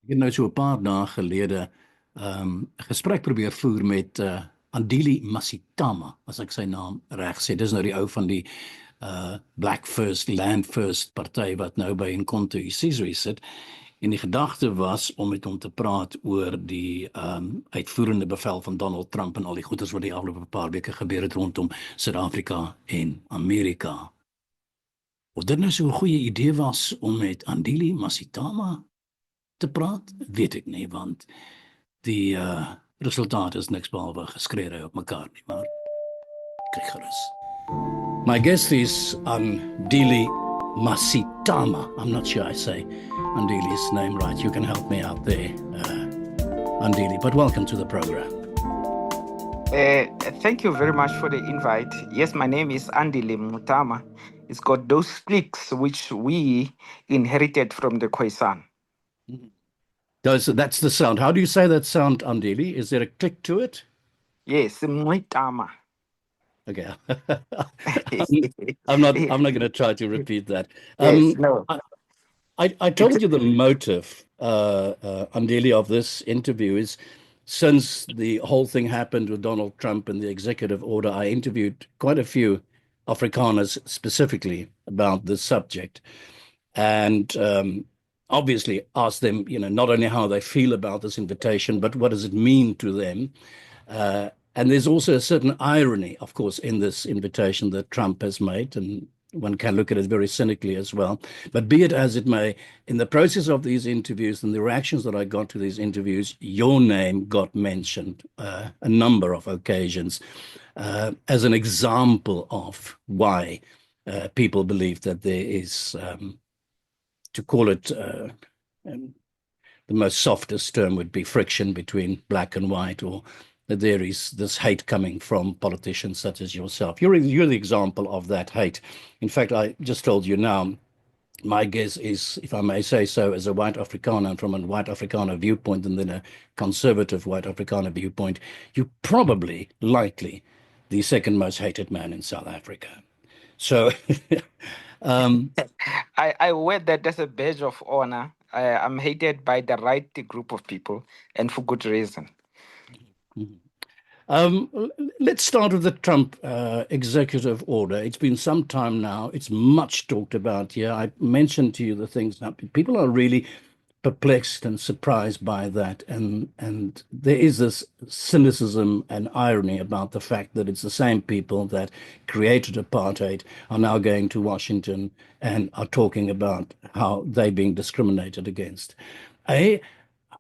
Ek het nou so 'n paar dae gelede 'n gesprek probeer voer met Andile Mngxitama, as ek sy naam reg sê. Dis nou die ou van die Black First, Land First party wat nou by uMkhonto Sizwe sit. En die gedagte was om met hom te praat oor die uitvoerende bevel van Donald Trump en al die goeders wat die afgelope paar weke gebeur het rondom Suid Afrika en Amerika. Of dit nou so 'n goeie idee was om met Andile Mngxitama te praat, weet ek nie, want die resultaat is niks behalwe geskree op mekaar nie, maar kyk gerus. My guest is Andile Mngxitama. I'm not sure I say Andile's name right. You can help me out there, Andile, but welcome to the program. Thank you very much for the invite. Yes, my name is Andile Mngxitama. It's got those clicks which we inherited from the Khoisan. That's the sound. How do you say that sound, Andile? Is there a click to it? Yes, Mngxitama. Okay. I'm not going to try to repeat that. Yes, no. I told you the motive, Andile, of this interview is since the whole thing happened with Donald Trump and the executive order, I interviewed quite a few Afrikaners specifically about this subject. And obviously asked them, not only how they feel about this invitation, but what does it mean to them? And there's also a certain irony, of course, in this invitation that Trump has made, and one can look at it very cynically as well. But be it as it may, in the process of these interviews and the reactions that I got to these interviews, your name got mentioned a number of occasions as an example of why people believe that there is, to call it, the most softest term would be friction between black and white, or that there is this hate coming from politicians such as yourself. You're the example of that hate. In fact, I just told you now, my guess is, if I may say so, as a white Afrikaner and from a white Afrikaner viewpoint and then a conservative white Afrikaner viewpoint, you're probably, likely, the second most hated man in South Africa. So I wear that as a badge of honor. I'm hated by the right group of people, and for good reason. Let's start with the Trump executive order. It's been some time now. It's much talked about here. I mentioned to you the things that people are really perplexed and surprised by that. And there is this cynicism and irony about the fact that it's the same people that created apartheid are now going to Washington and are talking about how they're being discriminated against.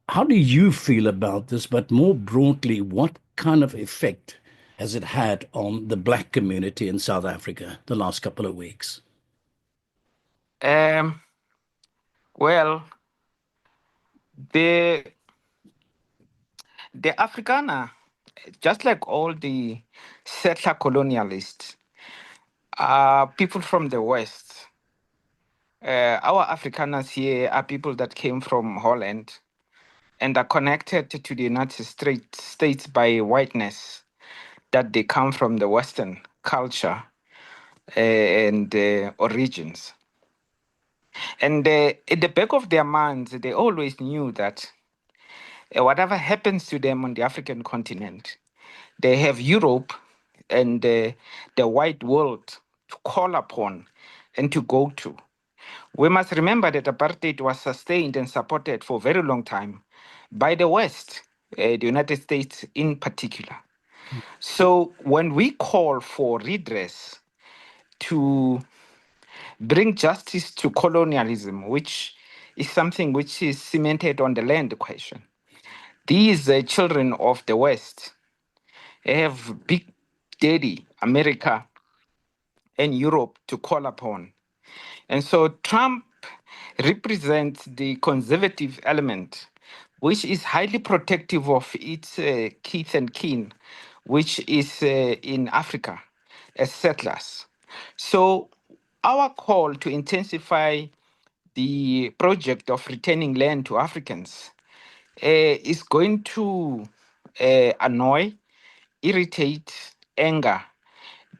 How do you feel about this? But more broadly, what kind of effect has it had on the black community in South Africa the last couple of weeks? Well, the Afrikaner, just like all the settler colonialists, are people from the West. Our Afrikaners here are people that came from Holland and are connected to the United States by whiteness, that they come from the Western culture and origins. And at the back of their minds, they always knew that whatever happens to them on the African continent, they have Europe and the white world to call upon and to go to. We must remember that apartheid was sustained and supported for a very long time by the West, the United States in particular. So when we call for redress to bring justice to colonialism, which is something which is cemented on the land question, these children of the West have Big Daddy, America, and Europe to call upon. And so Trump represents the conservative element, which is highly protective of its kith and kin, which is in Africa as settlers. So our call to intensify the project of returning land to Africans is going to annoy, irritate, anger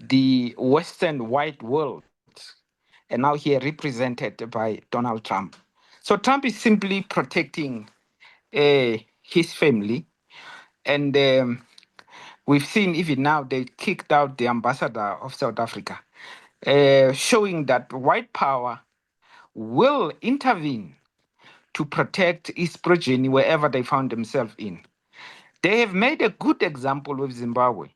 the Western white world, and now here represented by Donald Trump. So Trump is simply protecting his family. And we've seen even now they kicked out the ambassador of South Africa, showing that white power will intervene to protect its progeny wherever they found themselves in. They have made a good example with Zimbabwe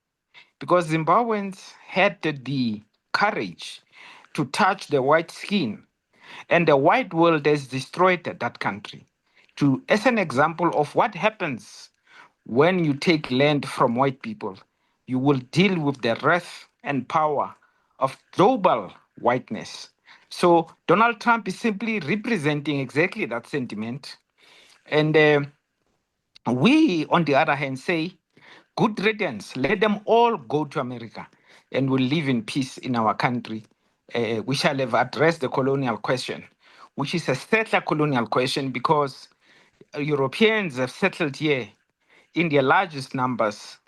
because Zimbabweans had the courage to touch the white skin, and the white world has destroyed that country. As an example of what happens when you take land from white people, you will deal with the wrath and power of global whiteness. So Donald Trump is simply representing exactly that sentiment. And we, on the other hand, say, good riddance, let them all go to America and we'll live in peace in our country. We shall have addressed the colonial question, which is a settler colonial question because Europeans have settled here in their largest numbers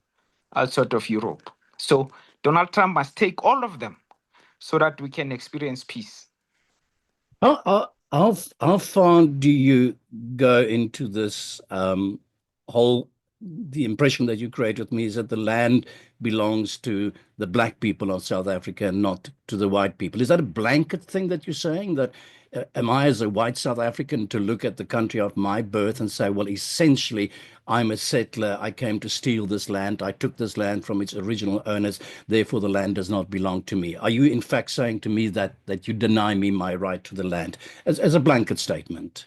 outside of Europe. So Donald Trump must take all of them so that we can experience peace. How far do you go into this whole? The impression that you create with me is that the land belongs to the black people of South Africa and not to the white people. Is that a blanket thing that you're saying? That am I, as a white South African, to look at the country of my birth and say, well, essentially, I'm a settler. I came to steal this land. I took this land from its original owners. Therefore, the land does not belong to me. Are you, in fact, saying to me that you deny me my right to the land as a blanket statement?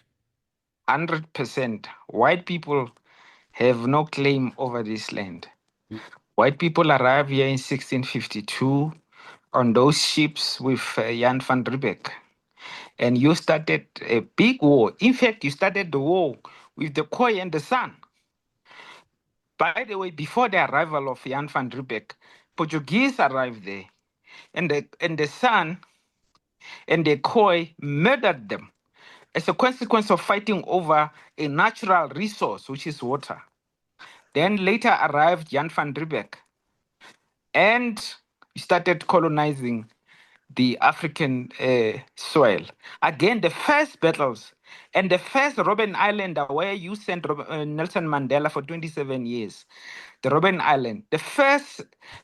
100%. White people have no claim over this land. White people arrived here in 1652 on those ships with Jan van Riebeeck. And you started a big war. In fact, you started the war with the Khoi and the San. By the way, before the arrival of Jan van Riebeeck, Portuguese arrived there. And the San and the Khoi murdered them as a consequence of fighting over a natural resource, which is water. Then later arrived Jan van Riebeeck and started colonizing the African soil. Again, the first battles and the first Robben Island, where you sent Nelson Mandela for 27 years, the Robben Island, the first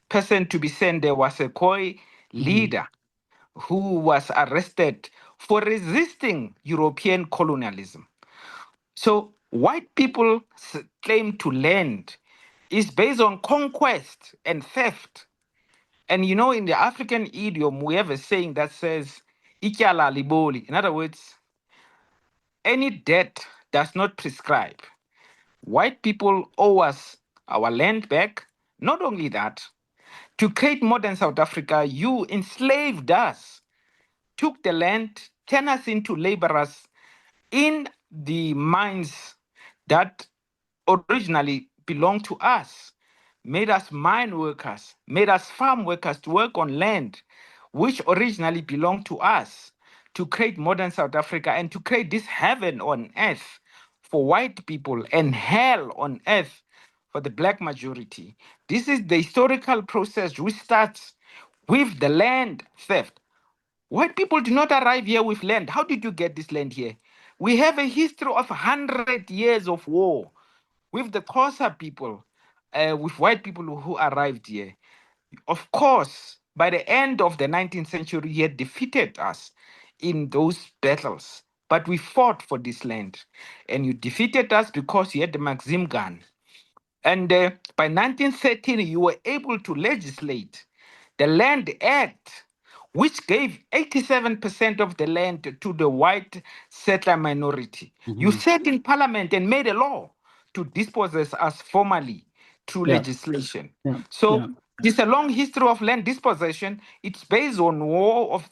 person to be sent there was a Khoi leader who was arrested for resisting European colonialism. So white people's claim to land is based on conquest and theft. And you know, in the African idiom, we have a saying that says, "Ityala liboli." In other words, any debt does not prescribe. White people owe us our land back. Not only that, to create modern South Africa, you enslaved us, took the land, turned us into laborers in the mines that originally belonged to us, made us mine workers, made us farm workers to work on land which originally belonged to us, to create modern South Africa and to create this heaven on earth for white people and hell on earth for the black majority. This is the historical process which starts with the land theft. White people do not arrive here with land. How did you get this land here? We have a history of 100 years of war with the Xhosa people, with white people who arrived here. Of course, by the end of the 19th century, he had defeated us in those battles. But we fought for this land. And you defeated us because you had the Maxim gun. And by 1913, you were able to legislate the Land Act, which gave 87% of the land to the white settler minority. You sat in parliament and made a law to dispossess us formally through legislation. So there's a long history of land dispossession. It's based on war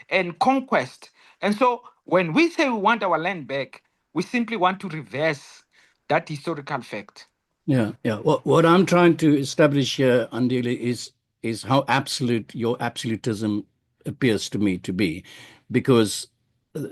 and conquest. And so when we say we want our land back, we simply want to reverse that historical fact. Yeah, yeah. What I'm trying to establish here, Andile, is how absolute your absolutism appears to me to be, because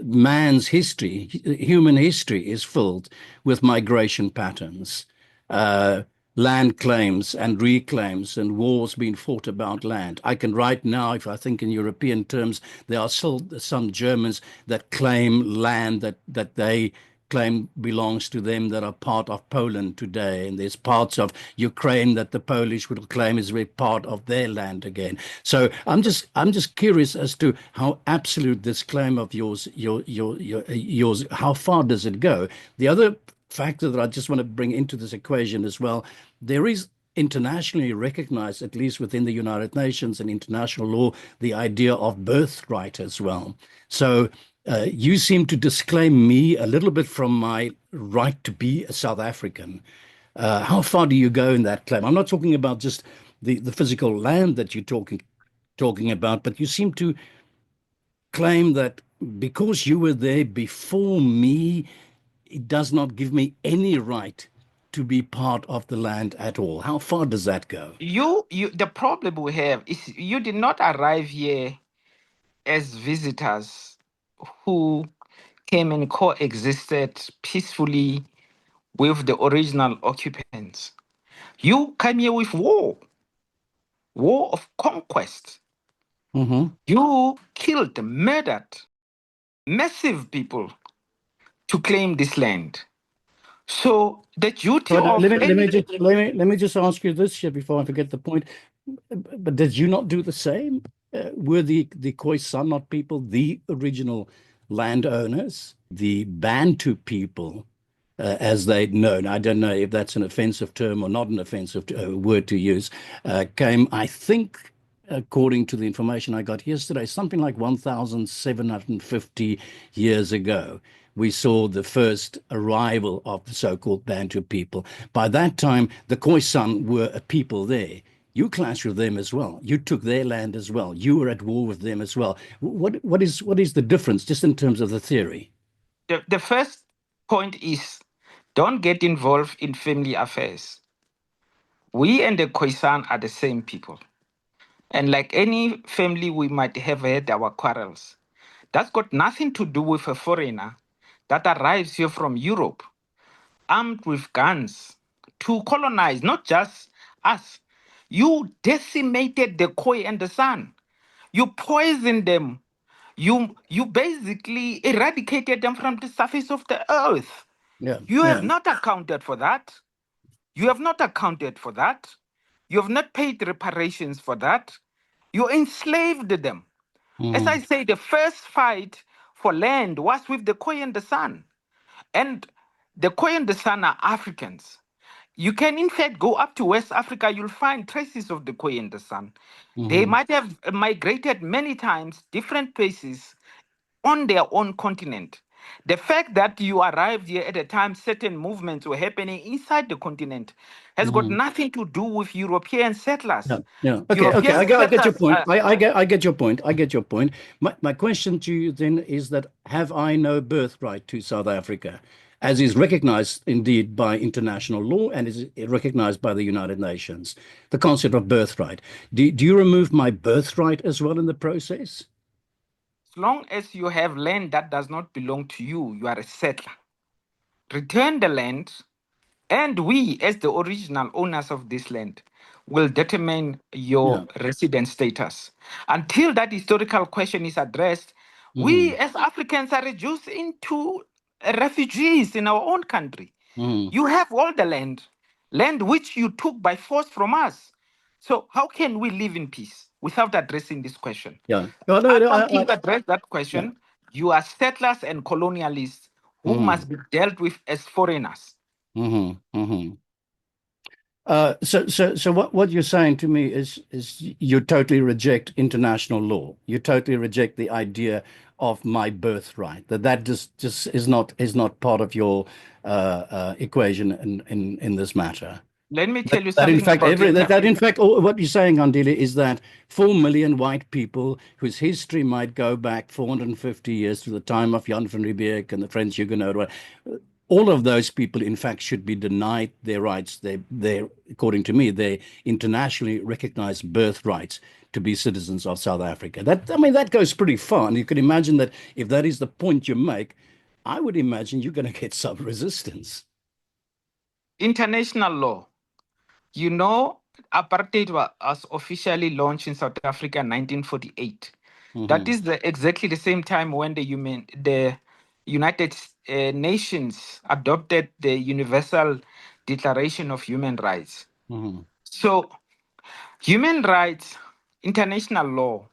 man's history, human history, is filled with migration patterns, uh, land claims and reclaims, and wars being fought about land. I can right now, if I think in European terms, there are still some Germans that claim land that they claim belongs to them that are part of Poland today, and there's parts of Ukraine that the Polish would claim is very part of their land again. So I'm just curious as to how absolute this claim of yours, how far does it go? The other factor that I just want to bring into this equation as well, there is internationally recognized, at least within the United Nations and international law, the idea of birthright as well. So you seem to disclaim me a little bit from my right to be a South African. How far do you go in that claim? I'm not talking about just the physical land that you're talking about, but you seem to claim that because you were there before me, it does not give me any right to be part of the land at all. How far does that go? The problem we have is you did not arrive here as visitors who came and coexisted peacefully with the original occupants. You came here with war of conquest. You killed, murdered massive people to claim this land. So the duty of let me just ask you this here before I forget the point. But did you not do the same? Were the Khoisan not people the original landowners, the Bantu people, as they'd known? I don't know if that's an offensive term or not an offensive word to use. Came, I think, according to the information I got yesterday, something like 1,750 years ago. We saw the first arrival of the so-called Bantu people. By that time, the Khoisan were a people there. You clashed with them as well. You took their land as well. You were at war with them as well. What is the difference, just in terms of the theory? The first point is, don't get involved in family affairs. We and the Khoisan are the same people. And like any family, we might have had our quarrels. That's got nothing to do with a foreigner that arrives here from Europe, armed with guns, to colonize, not just us. You decimated the Khoi and the San. You poisoned them. You basically eradicated them from the surface of the earth. You have not accounted for that. You have not accounted for that. You have not paid reparations for that. You enslaved them. As I say, the first fight for land was with the Khoi and the San. And the Khoi and the San are Africans. You can, in fact, go up to West Africa, you'll find traces of the Khoi and the San. They might have migrated many times, different places, on their own continent. The fact that you arrived here at a time certain movements were happening inside the continent has got nothing to do with European settlers. Yeah. Okay. I get your point. I get your point. I get your point. My question to you then is that have I no birthright to South Africa, as is recognized indeed by international law and is recognized by the United Nations, the concept of birthright. Do you remove my birthright as well in the process? As long as you have land that does not belong to you, you are a settler. Return the land, and we, as the original owners of this land, will determine your resident status. Until that historical question is addressed, we as Africans are reduced into refugees in our own country. You have all the land which you took by force from us. So how can we live in peace without addressing this question? Until you address that question, you are settlers and colonialists who must be dealt with as foreigners. So what you're saying to me is you totally reject international law. You totally reject the idea of my birthright. That just is not part of your equation in this matter. Let me tell you something. In fact, what you're saying, Andile, is that 4 million white people whose history might go back 450 years to the time of Jan van Riebeeck and the French Huguenots, all of those people, in fact, should be denied their rights. They, according to me, they internationally recognized birthrights to be citizens of South Africa. That goes pretty far. And you can imagine that if that is the point you make, I would imagine you're going to get some resistance. International law. You know, apartheid was officially launched in South Africa in 1948. That is exactly the same time when the United Nations adopted the Universal Declaration of Human Rights. So, human rights, international law,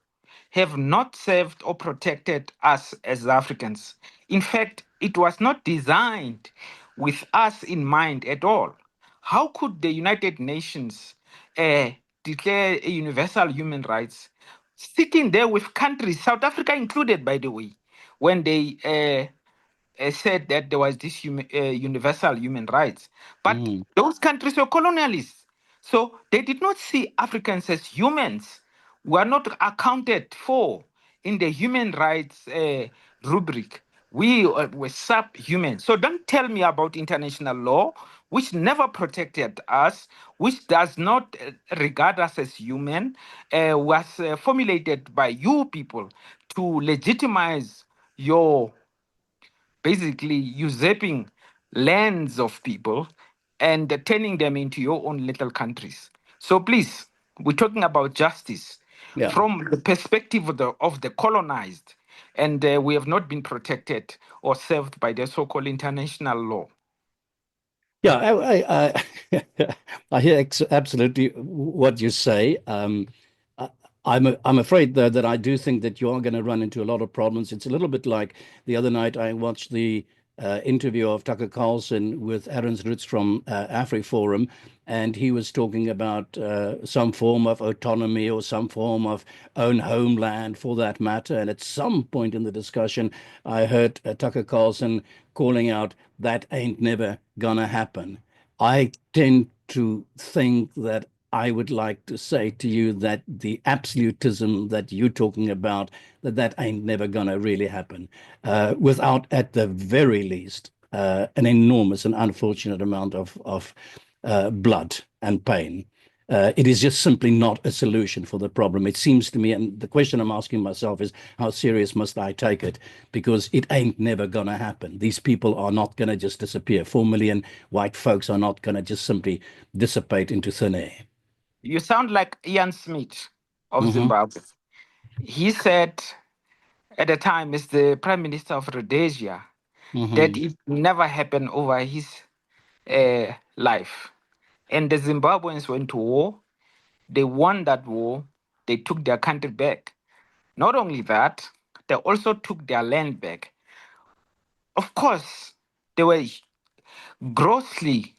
have not served or protected us as Africans. In fact, it was not designed with us in mind at all. How could the United Nations declare a universal human rights sitting there with countries, South Africa included, by the way, when they said that there was this universal human rights. But those countries were colonialists. So they did not see Africans as humans, were not accounted for in the human rights rubric. We were subhuman. So don't tell me about international law, which never protected us, which does not regard us as human, was formulated by you people to legitimize your basically usurping lands of people and turning them into your own little countries. So please, we're talking about justice from the perspective of the colonized, and we have not been protected or served by the so-called international law. Yeah, I hear absolutely what you say. I'm afraid, though, that I do think that you are going to run into a lot of problems. It's a little bit like the other night I watched the interview of Tucker Carlson with Aaron Roots from AfriForum, and he was talking about some form of autonomy or some form of own homeland for that matter. And at some point in the discussion, I heard Tucker Carlson calling out, "That ain't never gonna happen." I tend to think that I would like to say to you that the absolutism that you're talking about, that ain't never gonna really happen, without, at the very least, an enormous and unfortunate amount of blood and pain. It is just simply not a solution for the problem. It seems to me, and the question I'm asking myself is, how serious must I take it? Because it ain't never going to happen. These people are not going to just disappear. 4 million white folks are not going to just simply dissipate into thin air. You sound like Ian Smith of Zimbabwe. He said at the time, as the Prime Minister of Rhodesia, that it never happened over his life. And the Zimbabweans went to war. They won that war. They took their country back. Not only that, they also took their land back. Of course, they were grossly,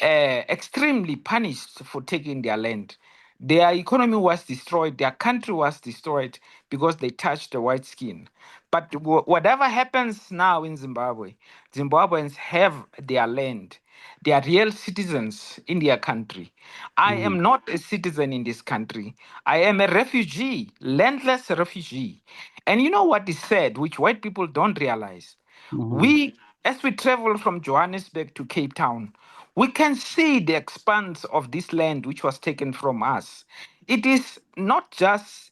extremely punished for taking their land. Their economy was destroyed, their country was destroyed because they touched the white skin. But whatever happens now in Zimbabwe, Zimbabweans have their land. They are real citizens in their country. I am not a citizen in this country. I am a refugee, landless refugee. And you know what is said, which white people don't realize? As we travel from Johannesburg to Cape Town, we can see the expanse of this land which was taken from us. It is not just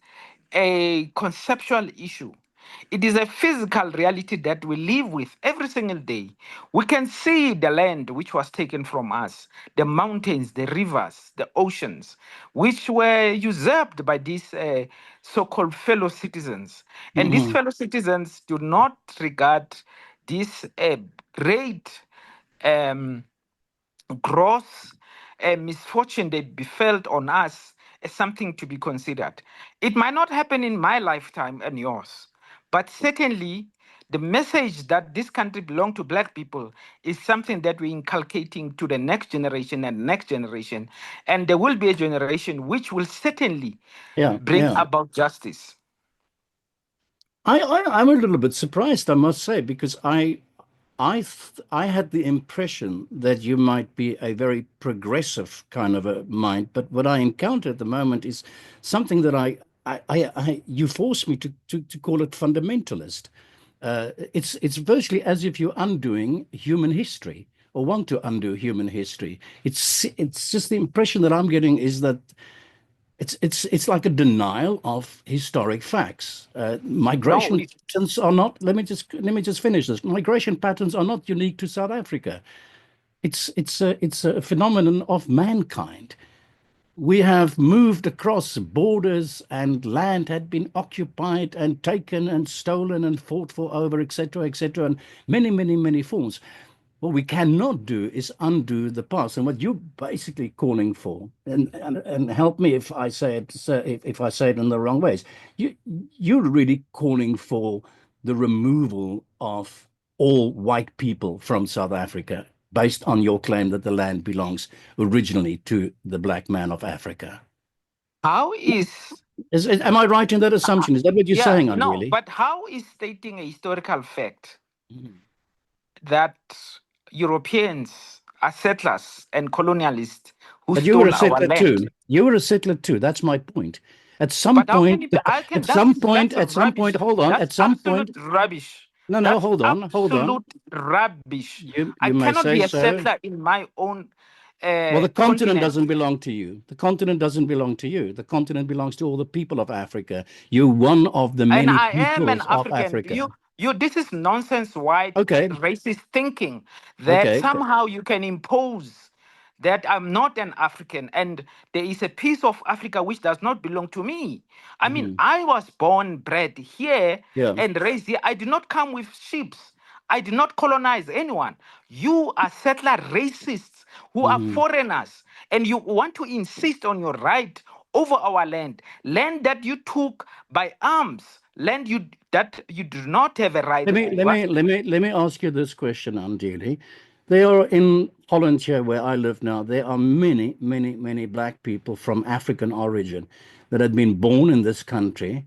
a conceptual issue. It is a physical reality that we live with every single day. We can see the land which was taken from us, the mountains, the rivers, the oceans, which were usurped by these so called fellow citizens. And these fellow citizens do not regard this great gross misfortune that befell on us as something to be considered. It might not happen in my lifetime and yours, but certainly the message that this country belongs to Black people is something that we're inculcating to the next generation and next generation. And there will be a generation which will certainly bring about justice. I'm a little bit surprised, I must say, because I had the impression that you might be a very progressive kind of a mind, but what I encounter at the moment is something that you force me to call it fundamentalist. It's virtually as if you're undoing human history or want to undo human history. It's just the impression that I'm getting is that it's like a denial of historic facts. Migration patterns are not. Let me just finish this. Migration patterns are not unique to South Africa. It's a phenomenon of mankind. we have moved across borders and land had been occupied and taken and stolen and fought for over, etc., and many, many, many forms. What we cannot do is undo the past. And what you're basically calling for, and help me if I say it, if I say it in the wrong ways, you you're really calling for the removal of all white people from South Africa based on your claim that the land belongs originally to the black man of Africa. How is Am I right in that assumption? Is that what you're yeah, saying, no, Andile? but how is stating a historical fact Mhm. that Europeans are settlers and colonialists who But you were a stole our settler land? too. You were a settler too. That's my point. At some But how can point, it be? I at can. some point, at some point, Rubbish. hold on. That's At some point, absolute rubbish. no, no, That's hold on, hold on. absolute rubbish. I You may cannot say be a so. settler in my own Well, the continent continent. doesn't belong to you. The continent doesn't belong to you. The continent belongs to all the people of Africa. You're one of the And many I am an peoples of African. Africa. This is nonsense white Okay, racist thinking that okay. somehow you can impose that I'm not an African and there is a piece of Africa which does not belong to me. I mean, Mhm. I was born, bred here Yeah. and raised here. I did not come with ships. I did not colonize anyone. You are settler racists who are Mhm. foreigners, and you want to insist on your right over our land that you took by arms, land that you do not have a right over. Let me ask you this question, Andile. There are in Holland here, where I live now, there are many, many, many black people from African origin that have been born in this country,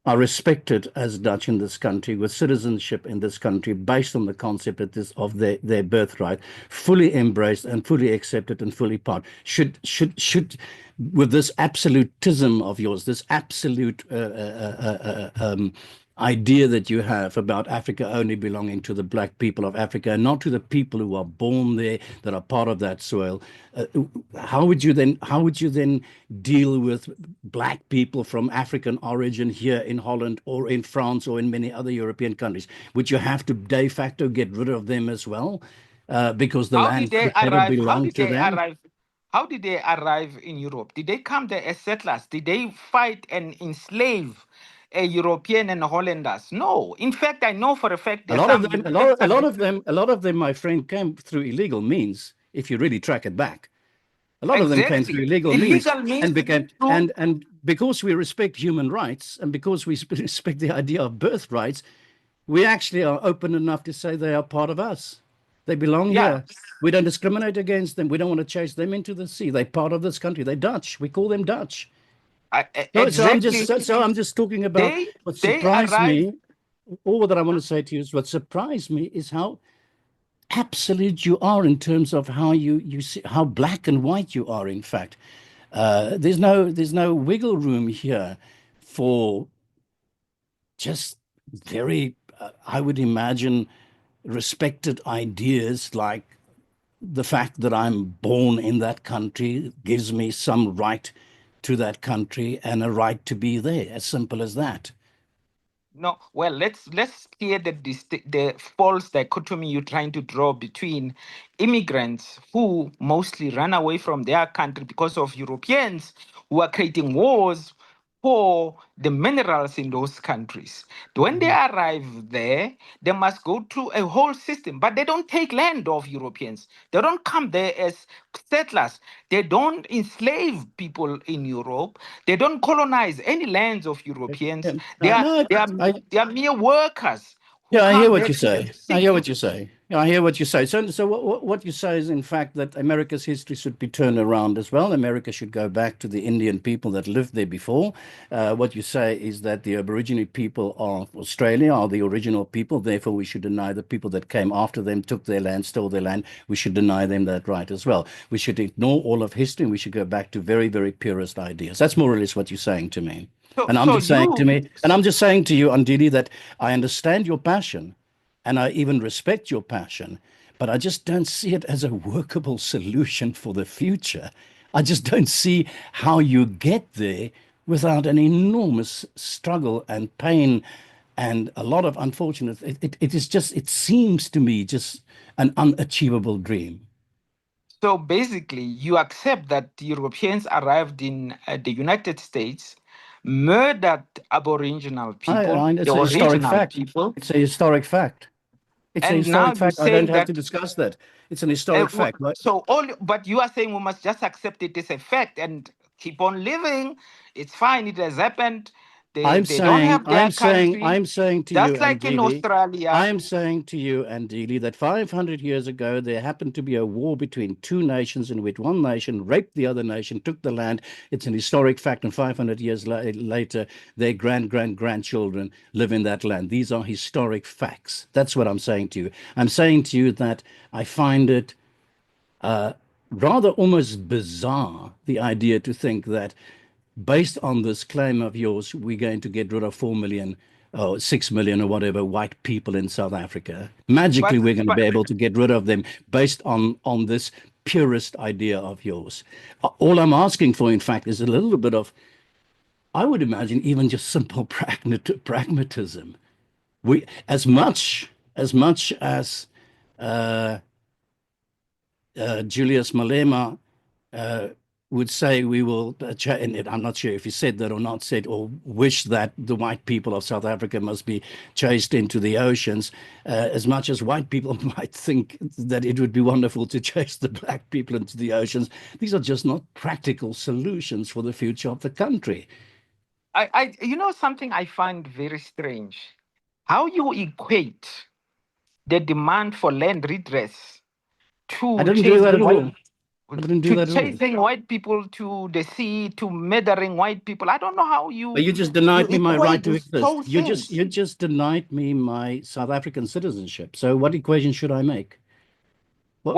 are respected as Dutch in this country, with citizenship in this country based on the concept that this, of their birthright, fully embraced and fully accepted and fully part. With this absolutism of yours, this absolute idea that you have about Africa only belonging to the black people of Africa and not to the people who are born there, that are part of that soil, uh, how would you then deal with black people from African origin here in Holland or in France or in many other European countries? Would you have to de facto get rid of them as well, because the How did land they could never arrive? How belong did to they them? arrive? How did they arrive in Europe? Did they come there as settlers? Did they fight and enslave a European and Hollanders? No. In fact, I know for a fact A there's lot of some them, Europeans. a lot of them, my friend, came through illegal means. If you really track it back, a lot of them came through Exactly. illegal means Illegal means and became to. and because we respect human rights and because we respect the idea of birthrights, we actually are open enough to say they are part of us. They belong Yeah. here. We don't discriminate against them. We don't want to chase them into the sea. They're part of this country. They're Dutch. We call them Dutch. Exactly. So I'm just talking about They what they surprised arrived. me. All that I want to say to you is what surprised me is how absolute you are in terms of how you see how black and white you are. In fact, there's no wiggle room here for just very, I would imagine, respected ideas like the fact that I'm born in that country gives me some right to that country and a right to be there. As simple as that. No, well, let's clear the false dichotomy you're trying to draw between immigrants who mostly run away from their country because of Europeans who are creating wars for the minerals in those countries. When they Mhm. arrive there, they must go through a whole system, but they don't take land of Europeans. They don't come there as settlers. They don't enslave people in Europe. They don't colonize any lands of Europeans. Yeah, no, I, They are mere workers who yeah, I hear come what there you to say. I seek. hear what you say. Yeah, I hear what you say. So what you say is, in fact, that America's history should be turned around as well. America should go back to the Indian people that lived there before. What you say is that the Aboriginal people of Australia are the original people. Therefore, we should deny the people that came after them, took their land, stole their land. We should deny them that right as well. We should ignore all of history and we should go back to very, very purist ideas. That's more or less what you're saying to me. So, And I'm so just saying to you, me, and I'm just saying to you, Andili, that I understand your passion and I even respect your passion, but I just don't see it as a workable solution for the future. I just don't see how you get there without an enormous struggle and pain and a lot of it is just, it seems to me just an unachievable dream. So basically, you accept that Europeans arrived in the United States, murdered Aboriginal people, It's the a historic original fact. people, It's a historic fact. It's a and now historic you're fact. I don't saying have to that. discuss that. It's an historic fact. Right? So all, but you are saying we must just accept it as a fact and keep on living. It's fine. It has happened. They don't have their country. I'm saying to you, Just like in Andile, Australia. I'm saying to you, Andile, that 500 years ago, there happened to be a war between two nations in which one nation raped the other nation, took the land. It's an historic fact. And 500 years later, their grandchildren live in that land. These are historic facts. That's what I'm saying to you. I'm saying to you that I find it rather almost bizarre, the idea to think that based on this claim of yours, we're going to get rid of 4 million or 6 million or whatever white people in South Africa. Magically, we're going to be able to get rid of them based on this purist idea of yours. All I'm asking for, in fact, is a little bit of, I would imagine, even just simple pragmatism. We, as much as Julius Malema would say we will, and I'm not sure if he said that or not, said or wish that the white people of South Africa must be chased into the oceans, as much as white people might think that it would be wonderful to chase the black people into the oceans. These are just not practical solutions for the future of the country. You know something I find very strange? How you equate the demand for land redress I to didn't do that at chasing all. white I didn't do that at all. people to the sea, to murdering white people. I don't know how But you you just you denied me my right equate to these exist. two You things. just denied me my South African citizenship. So what equation should I make? Well,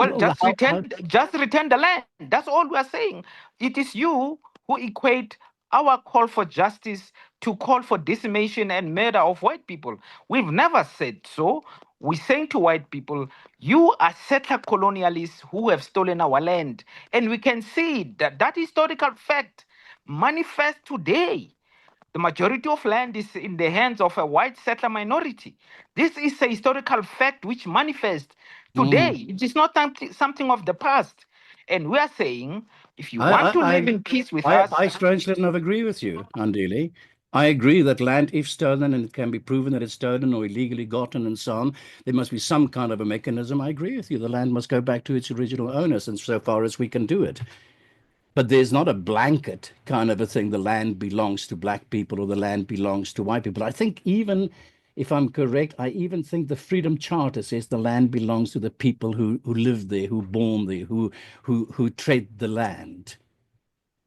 How? just return the land. That's all we are saying. It is you who equate our call for justice to call for decimation and murder of white people. We've never said so. We're saying to white people, you are settler colonialists who have stolen our land. And we can see that that historical fact manifests today. The majority of land is in the hands of a white settler minority. This is a historical fact which manifests today. It is not something of the past. And we are saying, if you want to live in peace with us, I strangely enough agree with you, Andile. I agree that land, if stolen and it can be proven that it's stolen or illegally gotten and so on, there must be some kind of a mechanism. I agree with you. The land must go back to its original owners, and so far as we can do it. But there's not a blanket kind of a thing. The land belongs to black people or the land belongs to white people. I think even if I'm correct, I even think the Freedom Charter says the land belongs to the people who live there, who born there, who trade the land.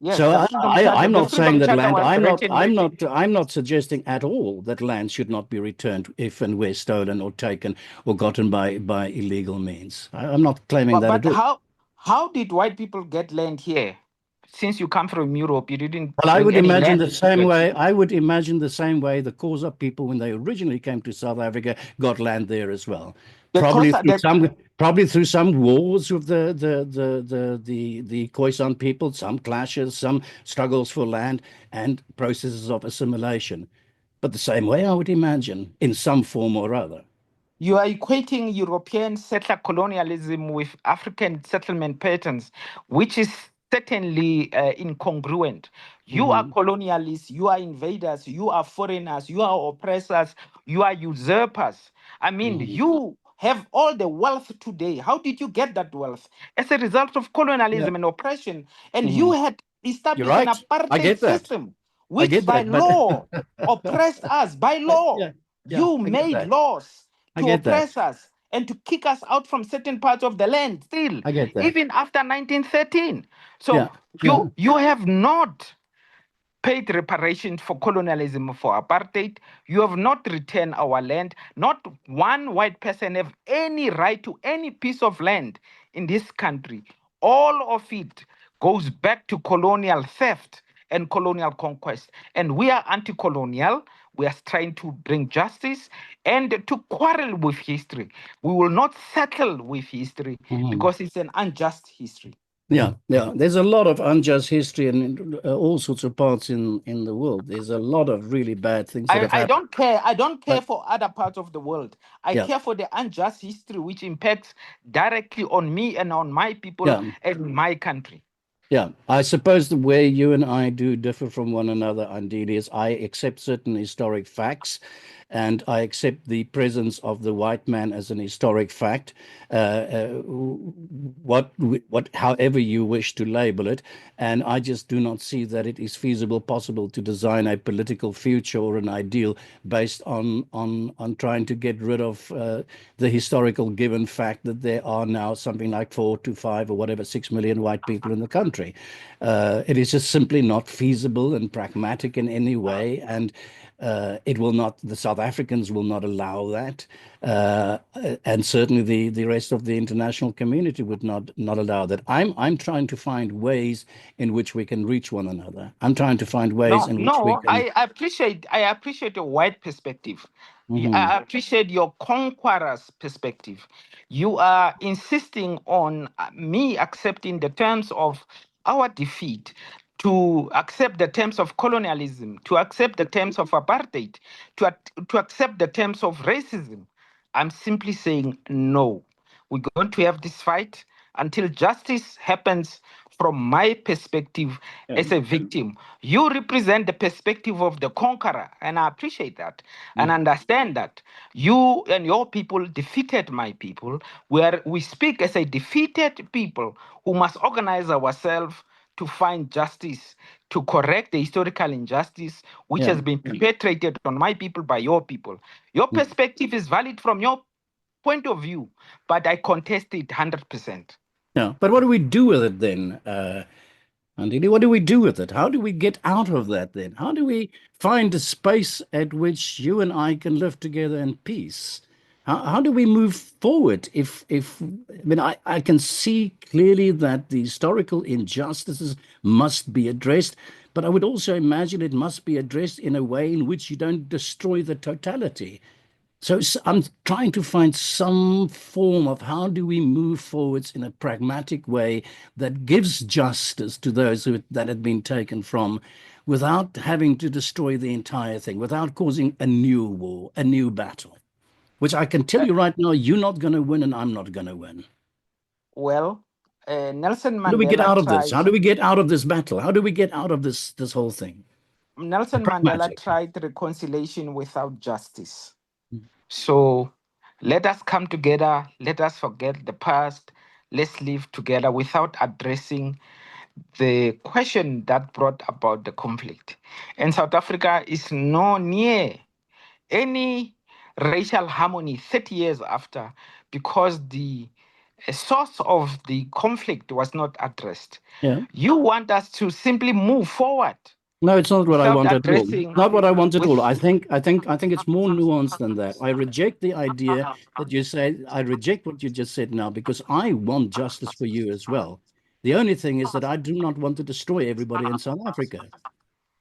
yes, So I'm The not saying Freedom that Charter land. was written with I'm not suggesting at all that land should not be returned if and where stolen or taken or gotten by illegal means. I'm not claiming that but at all. how did white people get land here? Since you come from Europe, you didn't Well, I bring would any imagine land the with same you. way. I would imagine the same way the Xhosa people, when they originally came to South Africa, got land there as well. The Xhosa, Probably through some wars with the Khoisan people, some clashes, some struggles for land, and processes of assimilation. But the same way, I would imagine, in some form or other. you are equating European settler colonialism with African settlement patterns, which is certainly incongruent. You are Mhm. colonialists, you are invaders, you are foreigners, you are oppressors, you are usurpers. I mean, Mhm. you have all the wealth today. How did you get that wealth? As a result of Yeah. colonialism and oppression. And you Mhm. had You're established an right. I apartheid get that. system, I which get by that. But law oppressed us. By law, yeah, yeah, you I get made that. laws I to get that. oppress us and to kick us out from certain parts of the land still, I get that. even after 1913. Yeah, So yeah. you have not paid reparations for colonialism, for apartheid. You have not returned our land. Not one white person have any right to any piece of land in this country. All of it goes back to colonial theft and colonial conquest. And we are anti-colonial. We are trying to bring justice and to quarrel with history. We will not settle with history Mhm. because it's an unjust history. Yeah, yeah. There's a lot of unjust history in all sorts of parts in the world. There's a lot of really bad things that have I happened. don't care. I don't care But for other parts of the world. I yeah, care for the unjust history which impacts directly on me and on my people yeah. and my country. Yeah, I suppose the way you and I do differ from one another, Andile, is I accept certain historic facts, and I accept the presence of the white man as an historic fact, however you wish to label it, and I just do not see that it is feasible, possible to design a political future or an ideal based on trying to get rid of the historical given fact that there are now something like 4 to 5 or whatever 6 million white people in the country. It is just simply not feasible and pragmatic in any way, and it will not. The South Africans will not allow that, and certainly the rest of the international community would not allow that. I'm trying to find ways in which we can reach one another. I'm trying to find ways No, in which we no, can. I appreciate a wide perspective. Mhm. I appreciate your conqueror's perspective. You are insisting on me accepting the terms of our defeat, to accept the terms of colonialism, to accept the terms of apartheid, to accept the terms of racism. I'm simply saying no. We're going to have this fight until justice happens from my perspective Yeah. as a victim. You represent the perspective of the conqueror, and I appreciate that and Yeah. understand that. You and your people defeated my people, where we speak as a defeated people who must organize ourselves to find justice, to correct the historical injustice which Yeah. has been perpetrated on my people by your people. Your Yeah. perspective is valid from your point of view, but I contest it 100%. Yeah. But what do we do with it then? Andile, what do we do with it? How do we get out of that then? How do we find a space at which you and I can live together in peace? How do we move forward? I mean, I can see clearly that the historical injustices must be addressed, but I would also imagine it must be addressed in a way in which you don't destroy the totality. So I'm trying to find some form of how do we move forwards in a pragmatic way that gives justice to those that had been taken from without having to destroy the entire thing, without causing a new war, a new battle, which I can tell Uh, you right now, you're not going to win and I'm not going to win. well, Nelson How do we get Mandela out of this? How tried. do we get out of this battle? How do we get out of this whole thing? Nelson Mandela Pragmatic. tried reconciliation without justice. So let us come together. Let us forget the past. Let's live together without addressing the question that brought about the conflict. And South Africa is no near any racial harmony 30 years after, because the source of the conflict was not addressed. Yeah. You want us to simply move forward No, it's not what I without want at all. addressing Not what I want at with all. I think it's more nuanced than that. I reject the idea that you say, I reject what you just said now because I want justice for you as well. The only thing is that I do not want to destroy everybody in South Africa.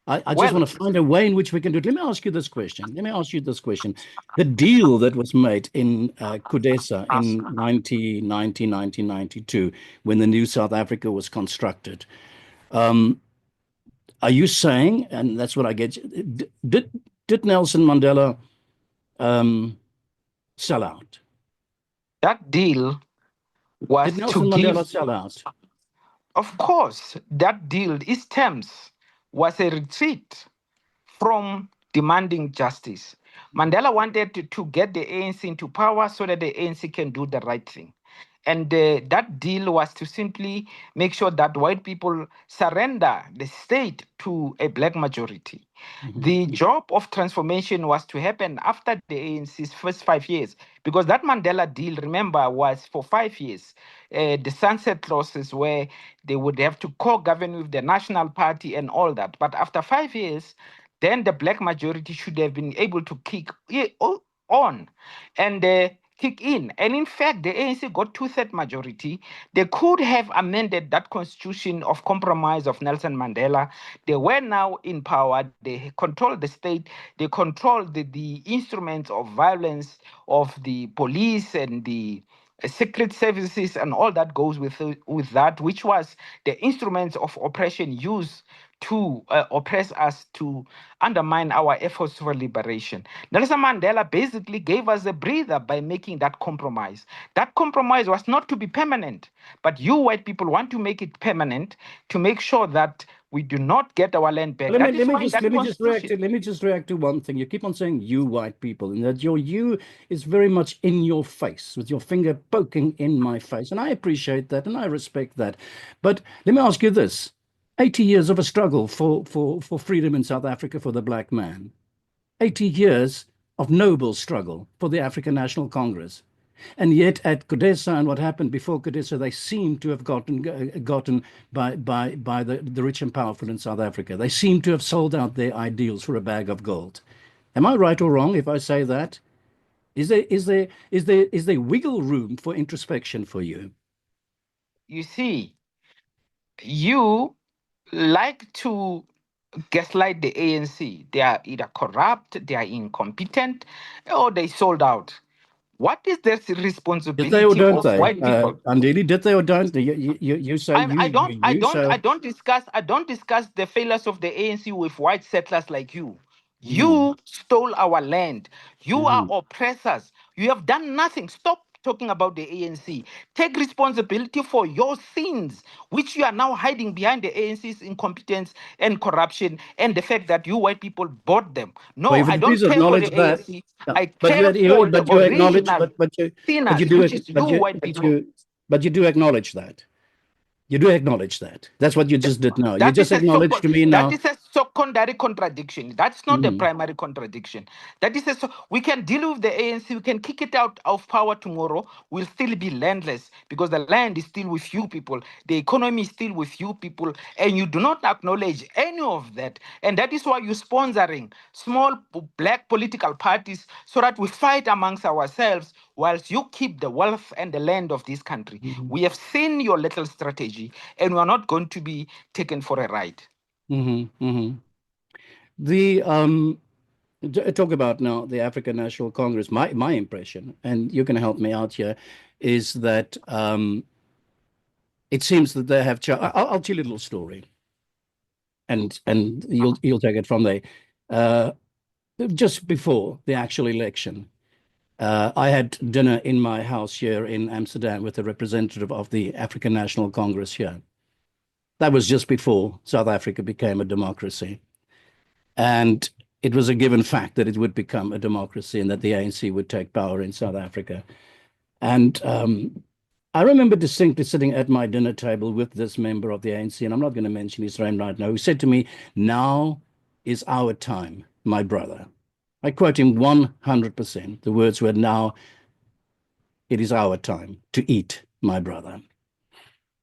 I just well, want to find a way in which we can do it. Let me ask you this question. Let me ask you this question. The deal that was made in Kudesa in 1992, when the new South Africa was constructed, um, are you saying, and that's what I get, did Nelson Mandela um, sell out? that deal was Did to Nelson Mandela give, sell out? of course, that deal, its terms was a retreat from demanding justice. Mandela wanted to get the ANC into power so that the ANC can do the right thing. And that deal was to simply make sure that white people surrender the state to a black majority. Mhm. The job of transformation was to happen after the ANC's first 5 years, because that Mandela deal, remember, was for 5 years. The sunset clauses where they would have to co-govern with the National Party and all that. But after 5 years, then the black majority should have been able to kick on and kick in. And in fact, the ANC got two-third majority. They could have amended that constitution of compromise of Nelson Mandela. They were now in power. They control the state. They control the instruments of violence of the police and the secret services and all that goes with that, which was the instruments of oppression used to oppress us, to undermine our efforts for liberation. Nelson Mandela basically gave us a breather by making that compromise. That compromise was not to be permanent, but you white people want to make it permanent, to make sure that we do not get our land back. Let That me is let me why just that constitution. let me just react to one thing. You keep on saying you white people, and that your you is very much in your face, with your finger poking in my face. And I appreciate that and I respect that. But let me ask you this. 80 years of a struggle for freedom in South Africa for the black man. 80 years of noble struggle for the African National Congress. And yet at CODESA and what happened before CODESA, they seem to have gotten by the rich and powerful in South Africa. They seem to have sold out their ideals for a bag of gold. Am I right or wrong if I say that? Is there wiggle room for introspection for you? You see, you like to gaslight the ANC. They are either corrupt, they are incompetent, or they sold out. What is the Did they or responsibility don't of they? white people? Andile, did they or don't they? You say I so. don't discuss the failures of the ANC with white settlers like you. Mhm, You stole our land. You are mhm. oppressors. You have done nothing. Stop talking about the ANC. Take responsibility for your sins, which you are now hiding behind the ANC's incompetence and corruption and the fact that you white people bought them. Well, No, if I you please don't care for the acknowledge that, ANC. yeah, I but care for the you acknowledge, original but you sinners, do which it, is you white people. but you do acknowledge that. You do acknowledge that. That's what you just did now. You That just is a acknowledged to me that now. is a secondary contradiction. That's not a Mhm, primary contradiction. That is we can deal with the ANC. We can kick it out of power tomorrow. We'll still be landless because the land is still with you people. The economy is still with you people, and you do not acknowledge any of that. And that is why you're sponsoring small black political parties so that we fight amongst ourselves whilst you keep the wealth and the land of this country. mhm, We have seen your little strategy, and we are not going to be taken for a ride. mhm, mhm. The talk about now the African National Congress. My impression, and you can help me out here, is that it seems that they have. I'll tell you a little story, and you'll take it from there. Uh, just before the actual election, I had dinner in my house here in Amsterdam with a representative of the African National Congress here. That was just before South Africa became a democracy. And it was a given fact that it would become a democracy and that the ANC would take power in South Africa. And I remember distinctly sitting at my dinner table with this member of the ANC, and I'm not going to mention his name right now, who said to me, "Now is our time, my brother." I quote him 100%. The words were, "Now it is our time to eat, my brother."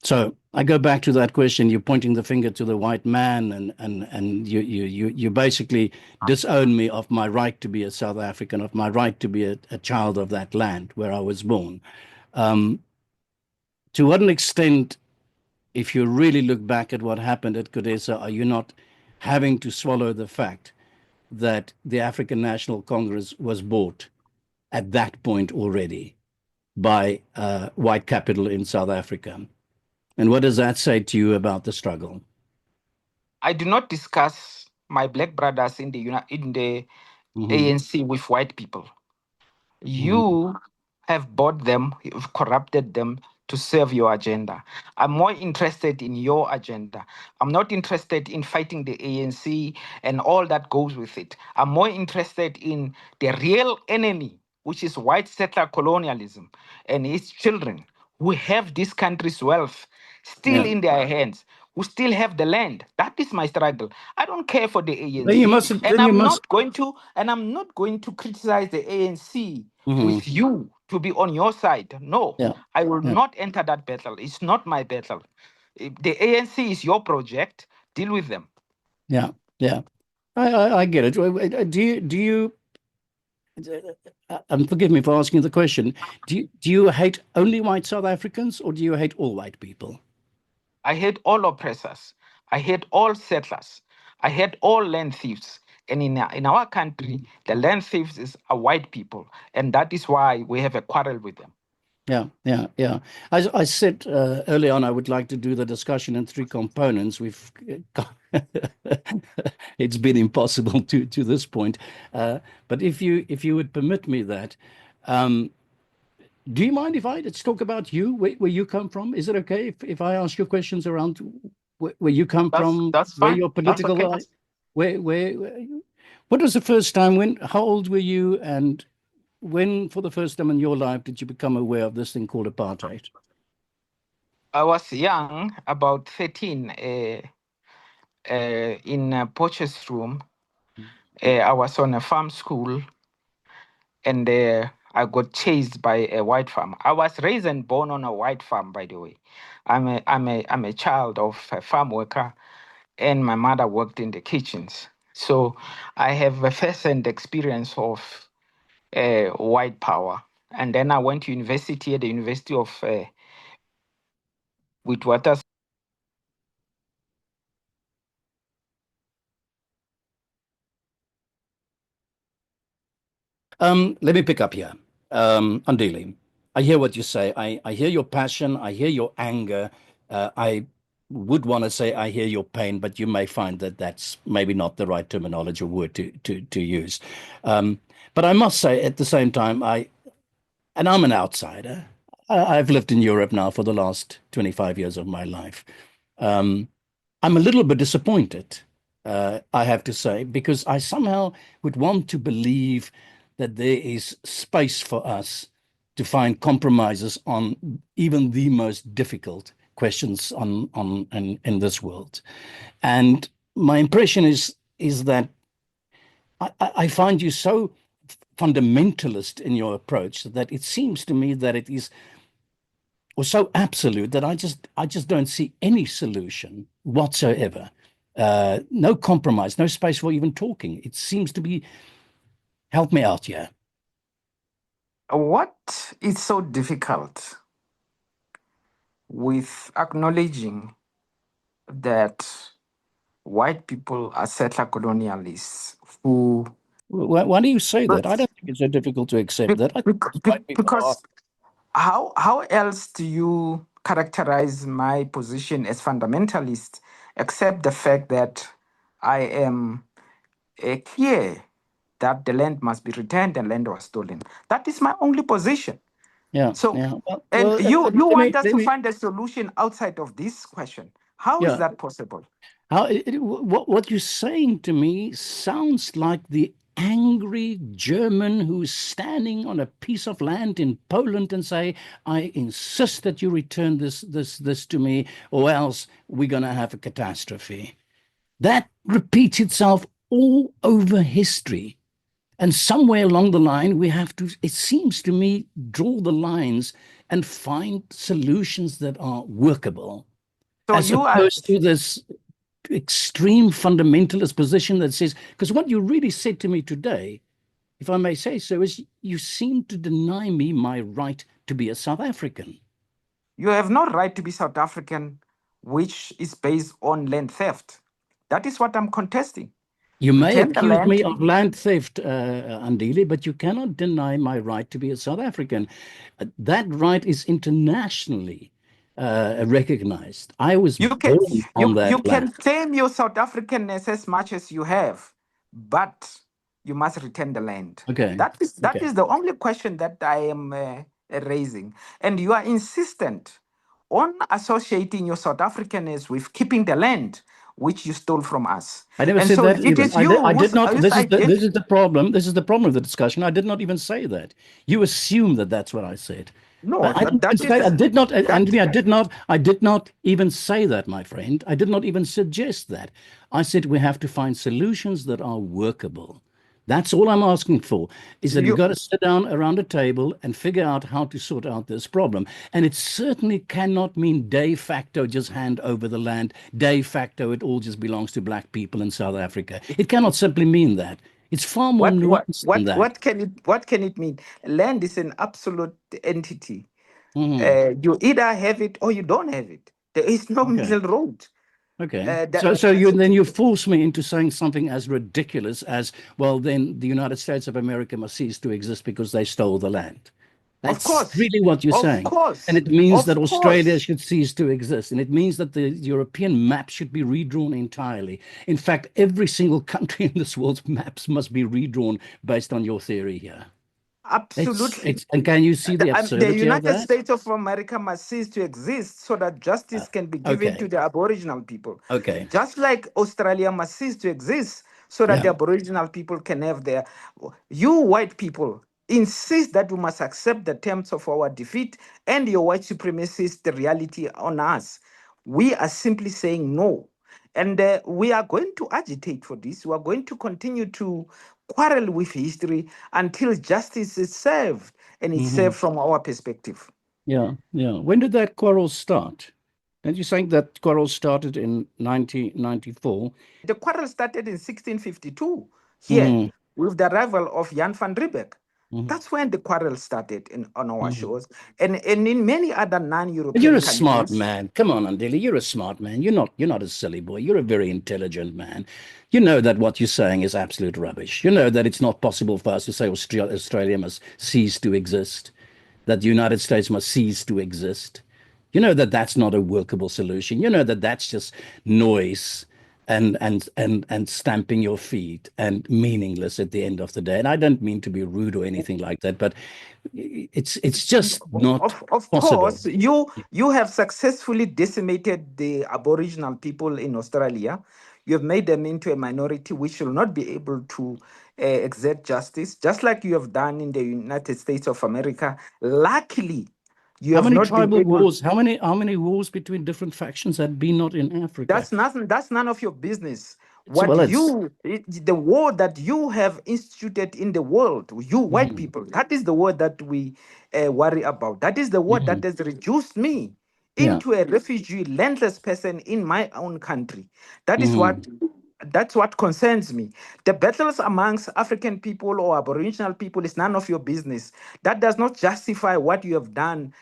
So I go back to that question. You're pointing the finger to the white man, and you basically disown me of my right to be a South African, of my right to be a child of that land where I was born. Um, to what an extent, if you really look back at what happened at CODESA, are you not having to swallow the fact that the African National Congress was bought at that point already by white capital in South Africa? And what does that say to you about the struggle? I do not discuss my black brothers in the Mhm, ANC with white people. mhm, You have bought them, you've corrupted them to serve your agenda. I'm more interested in your agenda. I'm not interested in fighting the ANC and all that goes with it. I'm more interested in the real enemy, which is white settler colonialism and its children who have this country's wealth still yeah. in their hands, who still have the land. That is my struggle. I don't care for the Then you ANC, must. and Then you must. I'm not going to criticize the ANC Mhm, with you to be on your side. No, yeah. I will Yeah. not enter that battle. It's not my battle. If the ANC is your project, deal with them. Yeah. Yeah. I get it. Do you? And forgive me for asking the question. Do you hate only white South Africans, or do you hate all white people? I hate all oppressors. I hate all settlers. I hate all land thieves. And in our country, the land thieves are white people. And that is why we have a quarrel with them. Yeah. I said early on I would like to do the discussion in three components. It's been impossible to this point, but if you would permit me that, um, do you mind if I let's talk about you, where you come from? Is it okay if I ask you questions around where you come from, That's where fine. your That's political okay. life, what was the first time when? How old were you, and when, for the first time in your life, did you become aware of this thing called apartheid? I was young, about 13, in a Poch's room. I was on a farm school, and I got chased by a white farm. I was raised and born on a white farm, by the way. I'm a child of a farm worker, and my mother worked in the kitchens. So I have a first-hand experience of white power. And then I went to university at the University of Witwatersrand. Let me pick up here. Andile, I hear what you say. I hear your passion. I hear your anger. I would want to say I hear your pain, but you may find that that's maybe not the right terminology or word to use. Um, but I must say at the same time, I'm an outsider. I've lived in Europe now for the last 25 years of my life. Um, I'm a little bit disappointed, I have to say, because I somehow would want to believe that there is space for us to find compromises on even the most difficult questions in this world. And my impression is that I find you so fundamentalist in your approach that it seems to me that it is or so absolute that I just don't see any solution whatsoever. No compromise, no space for even talking. It seems to be, help me out here. What is so difficult with acknowledging that white people are settler colonialists who Why do you say that? I but don't think it's so difficult to accept be- that. I think bec- most white people are. because how else do you characterize my position as fundamentalist except the fact that I am clear that the land must be returned and land was stolen? That is my only position. Yeah, So, yeah. and Well, you let want me us let to me. find a solution outside of this question. How is Yeah. that possible? What you're saying to me sounds like the angry German who's standing on a piece of land in Poland and say, "I insist that you return this to me, or else we're going to have a catastrophe." That repeats itself all over history. And somewhere along the line, we have to, it seems to me, draw the lines and find solutions that are workable, So as you are opposed to this extreme fundamentalist position that says, because what you really said to me today, if I may say so, is you seem to deny me my right to be a South African. you have no right to be South African, which is based on land theft. That is what I'm contesting. You may Return the accuse me land. of land theft, Andile, but you cannot deny my right to be a South African. That right is internationally recognized. I was You can born on you that land. can claim your South Africanness as much as you have, but you must return the land. Okay. That is Okay. the only question that I am raising, and you are insistent on associating your South Africanness with keeping the land which you stole from us. I never And said so that it even. is you I did whose not. whose This is the idea. this is the problem. This is the problem of the discussion. I did not even say that. You assume that that's what I said. No, I didn't even that say. I is did not. that. Anthony, I did not. I did not even say that, my friend. I did not even suggest that. I said we have to find solutions that are workable. That's all I'm asking for, is that we've You got to sit down around a table and figure out how to sort out this problem. And it certainly cannot mean de facto just hand over the land. De facto, it all just belongs to black people in South Africa. It cannot simply mean that. It's far more nuanced than that. what can it mean? Land is an absolute entity. Mhm. You either have it or you don't have it. There is no Okay. middle road. Okay. That So you force me into saying something as ridiculous as, well, then the United States of America must cease to exist because they stole the land. Of That's course, really what you're of saying. And course, it means that of Australia course. should cease to exist. And it means that the European map should be redrawn entirely. In fact, every single country in this world's maps must be redrawn based on your theory here. Absolutely. And can you see the The absurdity of United that? States of America must cease to exist so that Uh, justice can be given to okay. the Aboriginal people. Okay. Just like Australia must cease to exist so that Yeah. the Aboriginal people can have their. You white people insist that we must accept the terms of our defeat and your white supremacist reality on us. We are simply saying no. And we are going to agitate for this. We are going to continue to quarrel with history until justice is served, and it's Hmm. served from our perspective. Yeah. Yeah. When did that quarrel start? Don't you think that quarrel started in 1994? The quarrel started in 1652 here Hmm. with the arrival of Jan van Riebeeck. Hmm. That's when the quarrel started on our Hmm. shores and in many other You're non-European a smart countries. man. Come on, Andile. You're a smart man. You're not a silly boy. You're a very intelligent man. You know that what you're saying is absolute rubbish. You know that it's not possible for us to say Australia must cease to exist, that the United States must cease to exist. You know that that's not a workable solution. You know that that's just noise and stamping your feet and meaningless at the end of the day. And I don't mean to be rude or anything like that, but it's just not Of possible. course, you have successfully decimated the Aboriginal people in Australia. You have made them into a minority which will not be able to exert justice, just like you have done in the United States of America. Luckily, you How have many not been tribal able. wars? How many wars between different factions had been not in Africa? That's nothing. That's none of your business. So, What well, it's the war that you have instituted in the world, you white mhm, people, that is the war that we worry about. That is the war that mhm, has reduced me yeah, into a refugee, landless person in my own country. That is mhm. what. That's what concerns me. The battles amongst African people or Aboriginal people is none of your business. That does not justify what you have done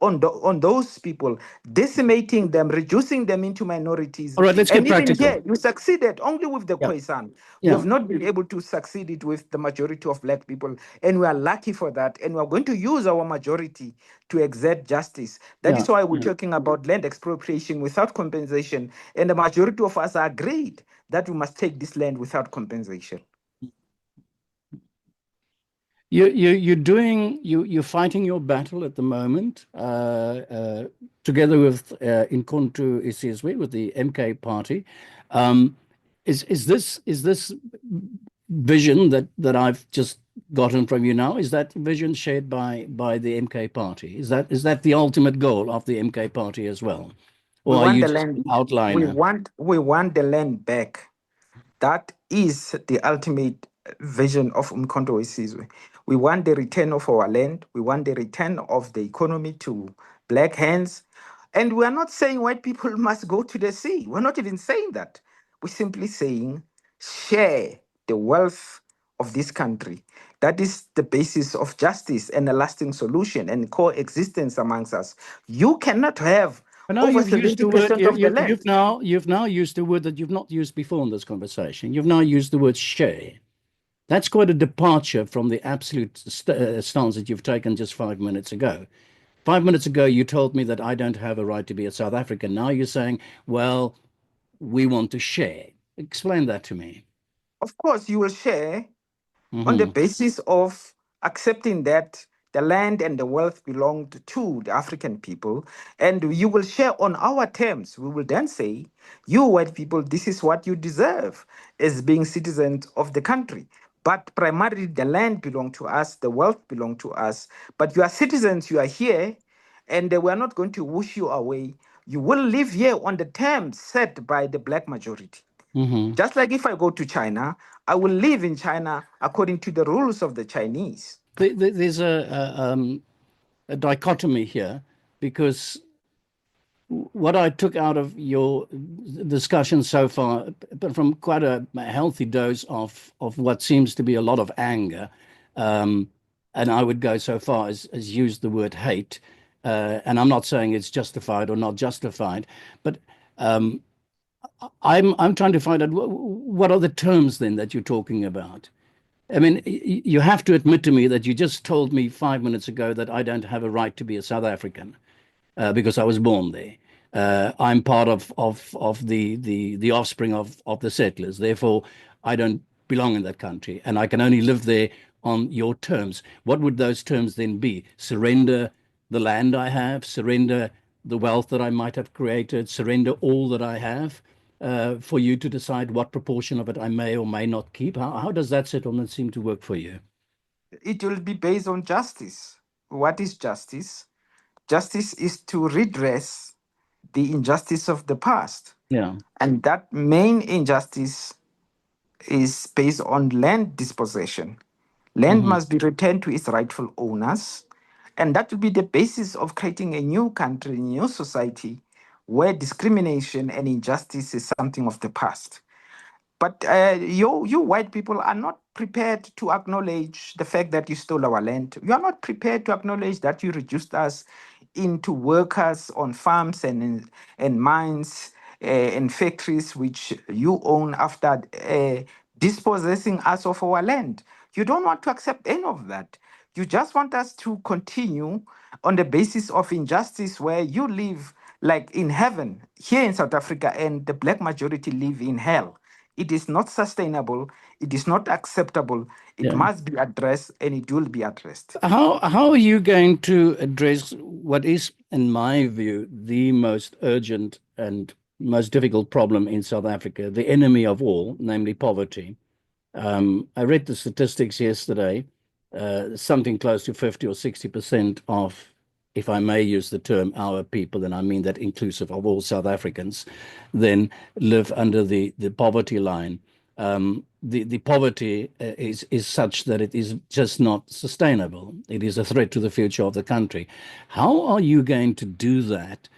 on those people, decimating them, reducing them into minorities. All right, let's get And even practical. here, you succeeded only with the Yeah, Khoisan. You yeah, have not been able to succeed it with the majority of black people. And we are lucky for that. And we are going to use our majority to exert justice. That yeah. is why we're talking about land expropriation without compensation. And the majority of us agreed that we must take this land without compensation. You're fighting your battle at the moment, together with uMkhonto Isizwe with the MK party. Um, is this vision that I've just gotten from you now? Is that vision shared by the MK party? Is that the ultimate goal of the MK party as well, We or are want you the just land. an outliner? We want the land back. That is the ultimate vision of uMkhonto Isizwe. We want the return of our land. We want the return of the economy to black hands. And we are not saying white people must go to the sea. We're not even saying that. We're simply saying share the wealth of this country. That is the basis of justice and a lasting solution and coexistence amongst us. You cannot have I know over you've used the word 70% of the land. you've now used a word that you've not used before in this conversation. You've now used the word share. That's quite a departure from the absolute stance that you've taken just 5 minutes ago. 5 minutes ago, you told me that I don't have a right to be a South African. Now you're saying, well, we want to share. Explain that to me. Of course, you will share on the Hmm. basis of accepting that the land and the wealth belonged to the African people, and you will share on our terms. We will then say, you white people, this is what you deserve as being citizens of the country. But primarily, the land belonged to us, the wealth belonged to us. But you are citizens, you are here, and we are not going to whoosh you away. You will live here on the terms set by the black majority. Hmm. Just like if I go to China, I will live in China according to the rules of the Chinese. There's a dichotomy here because what I took out of your discussion so far, but from quite a healthy dose of what seems to be a lot of anger, um, and I would go so far as use the word hate, and I'm not saying it's justified or not justified, but um, I'm trying to find out what are the terms then that you're talking about. I mean, you have to admit to me that you just told me 5 minutes ago that I don't have a right to be a South African because I was born there. I'm part of the offspring of the settlers. Therefore, I don't belong in that country, and I can only live there on your terms. What would those terms then be? Surrender the land I have, surrender the wealth that I might have created, surrender all that I have, for you to decide what proportion of it I may or may not keep. How does that settlement seem to work for you? It will be based on justice. What is justice? Justice is to redress the injustice of the past. Yeah. And that main injustice is based on land dispossession. Land Hmm. must be returned to its rightful owners. And that will be the basis of creating a new country, a new society where discrimination and injustice is something of the past. But you white people are not prepared to acknowledge the fact that you stole our land. You are not prepared to acknowledge that you reduced us into workers on farms and mines and factories which you own after dispossessing us of our land. You don't want to accept any of that. You just want us to continue on the basis of injustice where you live like in heaven here in South Africa and the black majority live in hell. It is not sustainable. It is not acceptable. It Yeah. must be addressed and it will be addressed. How are you going to address what is, in my view, the most urgent and most difficult problem in South Africa, the enemy of all, namely poverty? I read the statistics yesterday. Something close to 50 or 60% of, if I may use the term, our people, and I mean that inclusive of all South Africans, then live under the poverty line. The poverty is such that it is just not sustainable. It is a threat to the future of the country. How are you going to do that?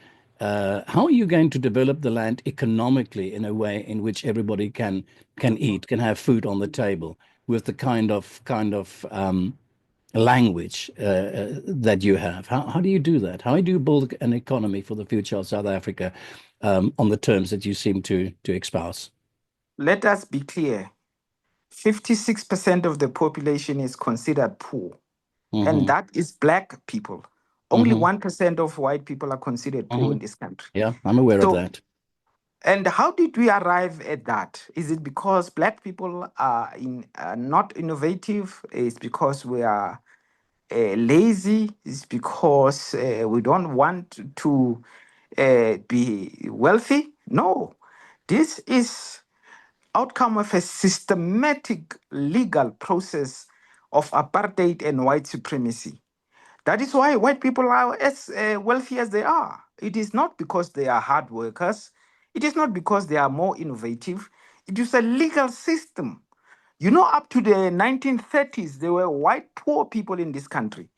How are you going to develop the land economically in a way in which everybody can eat, can have food on the table with the kind of language that you have? How do you do that? How do you build an economy for the future of South Africa on the terms that you seem to espouse? Let us be clear 56% of the population is considered poor, and Hmm. that is black people. Only Hmm. 1% of white people are considered poor Hmm. in this country. Yeah, I'm aware of So, that. and how did we arrive at that? Is it because black people are not innovative? Is because we are lazy? Is because we don't want to be wealthy? No, this is outcome of a systematic legal process of apartheid and white supremacy. That is why white people are as wealthy as they are. It is not because they are hard workers. It is not because they are more innovative. It is a legal system. You know, up to the 1930s, there were white poor people in this country.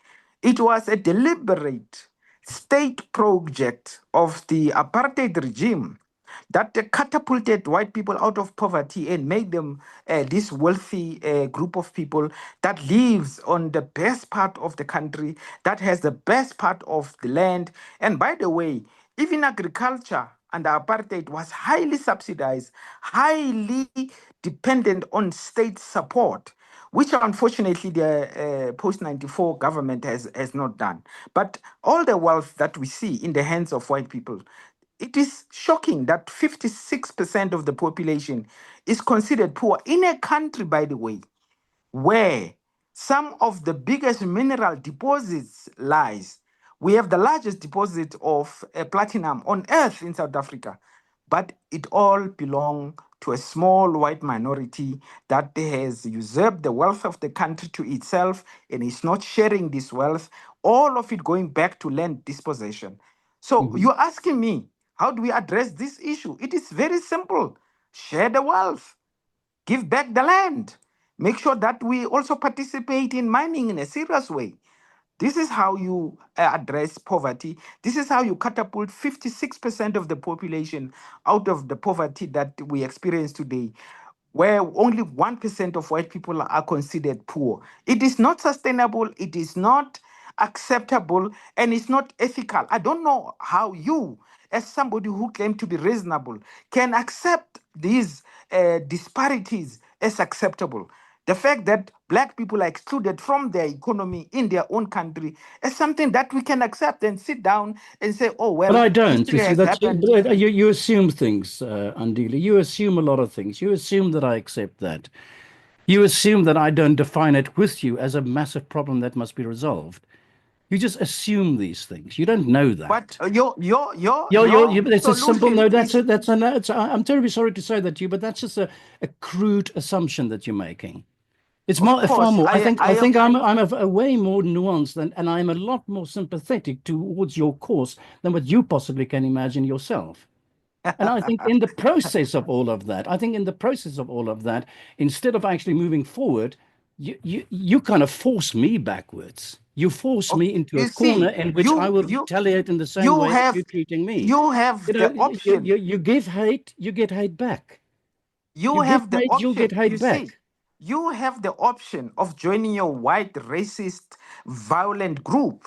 It was a deliberate state project of the apartheid regime that catapulted white people out of poverty and made them this wealthy group of people that lives on the best part of the country, that has the best part of the land. And by the way, even agriculture under apartheid was highly subsidized, highly dependent on state support, which unfortunately the post 94 government has not done. But all the wealth that we see in the hands of white people, it is shocking that 56% of the population is considered poor in a country, by the way, where some of the biggest mineral deposits lies. We have the largest deposit of platinum on earth in South Africa, but it all belongs to a small white minority that has usurped the wealth of the country to itself and is not sharing this wealth, all of it going back to land dispossession. So Hmm. you're asking me, how do we address this issue? It is very simple. Share the wealth, give back the land, make sure that we also participate in mining in a serious way. This is how you address poverty. This is how you catapult 56% of the population out of the poverty that we experience today, where only 1% of white people are considered poor. It is not sustainable, it is not acceptable, and it's not ethical. I don't know how you, as somebody who claim to be reasonable, can accept these disparities as acceptable. The fact that black people are excluded from their economy in their own country as something that we can accept and sit down and say, oh, But well, I don't. history You see, has that's happened. you assume things, Andile. You assume a lot of things. You assume that I accept that. You assume that I don't define it with you as a massive problem that must be resolved. You just assume these things. You don't know But that. your It's a simple solution no. is, That's a no. I'm terribly sorry to say that to you, but that's just a crude assumption that you're making. It's of more, far course, more. I I am. think I'm a way more nuanced and I'm a lot more sympathetic towards your course than what you possibly can imagine yourself. And I think in the process of all of that, instead of actually moving forward, you kind of force me backwards. You force me into a You corner see, in which I will retaliate in the same you way that have you're treating me. you have You know, the option. you give hate, you get hate back. You You give have the hate, you'll get option. You hate see, back. you have the option of joining your white, racist, violent group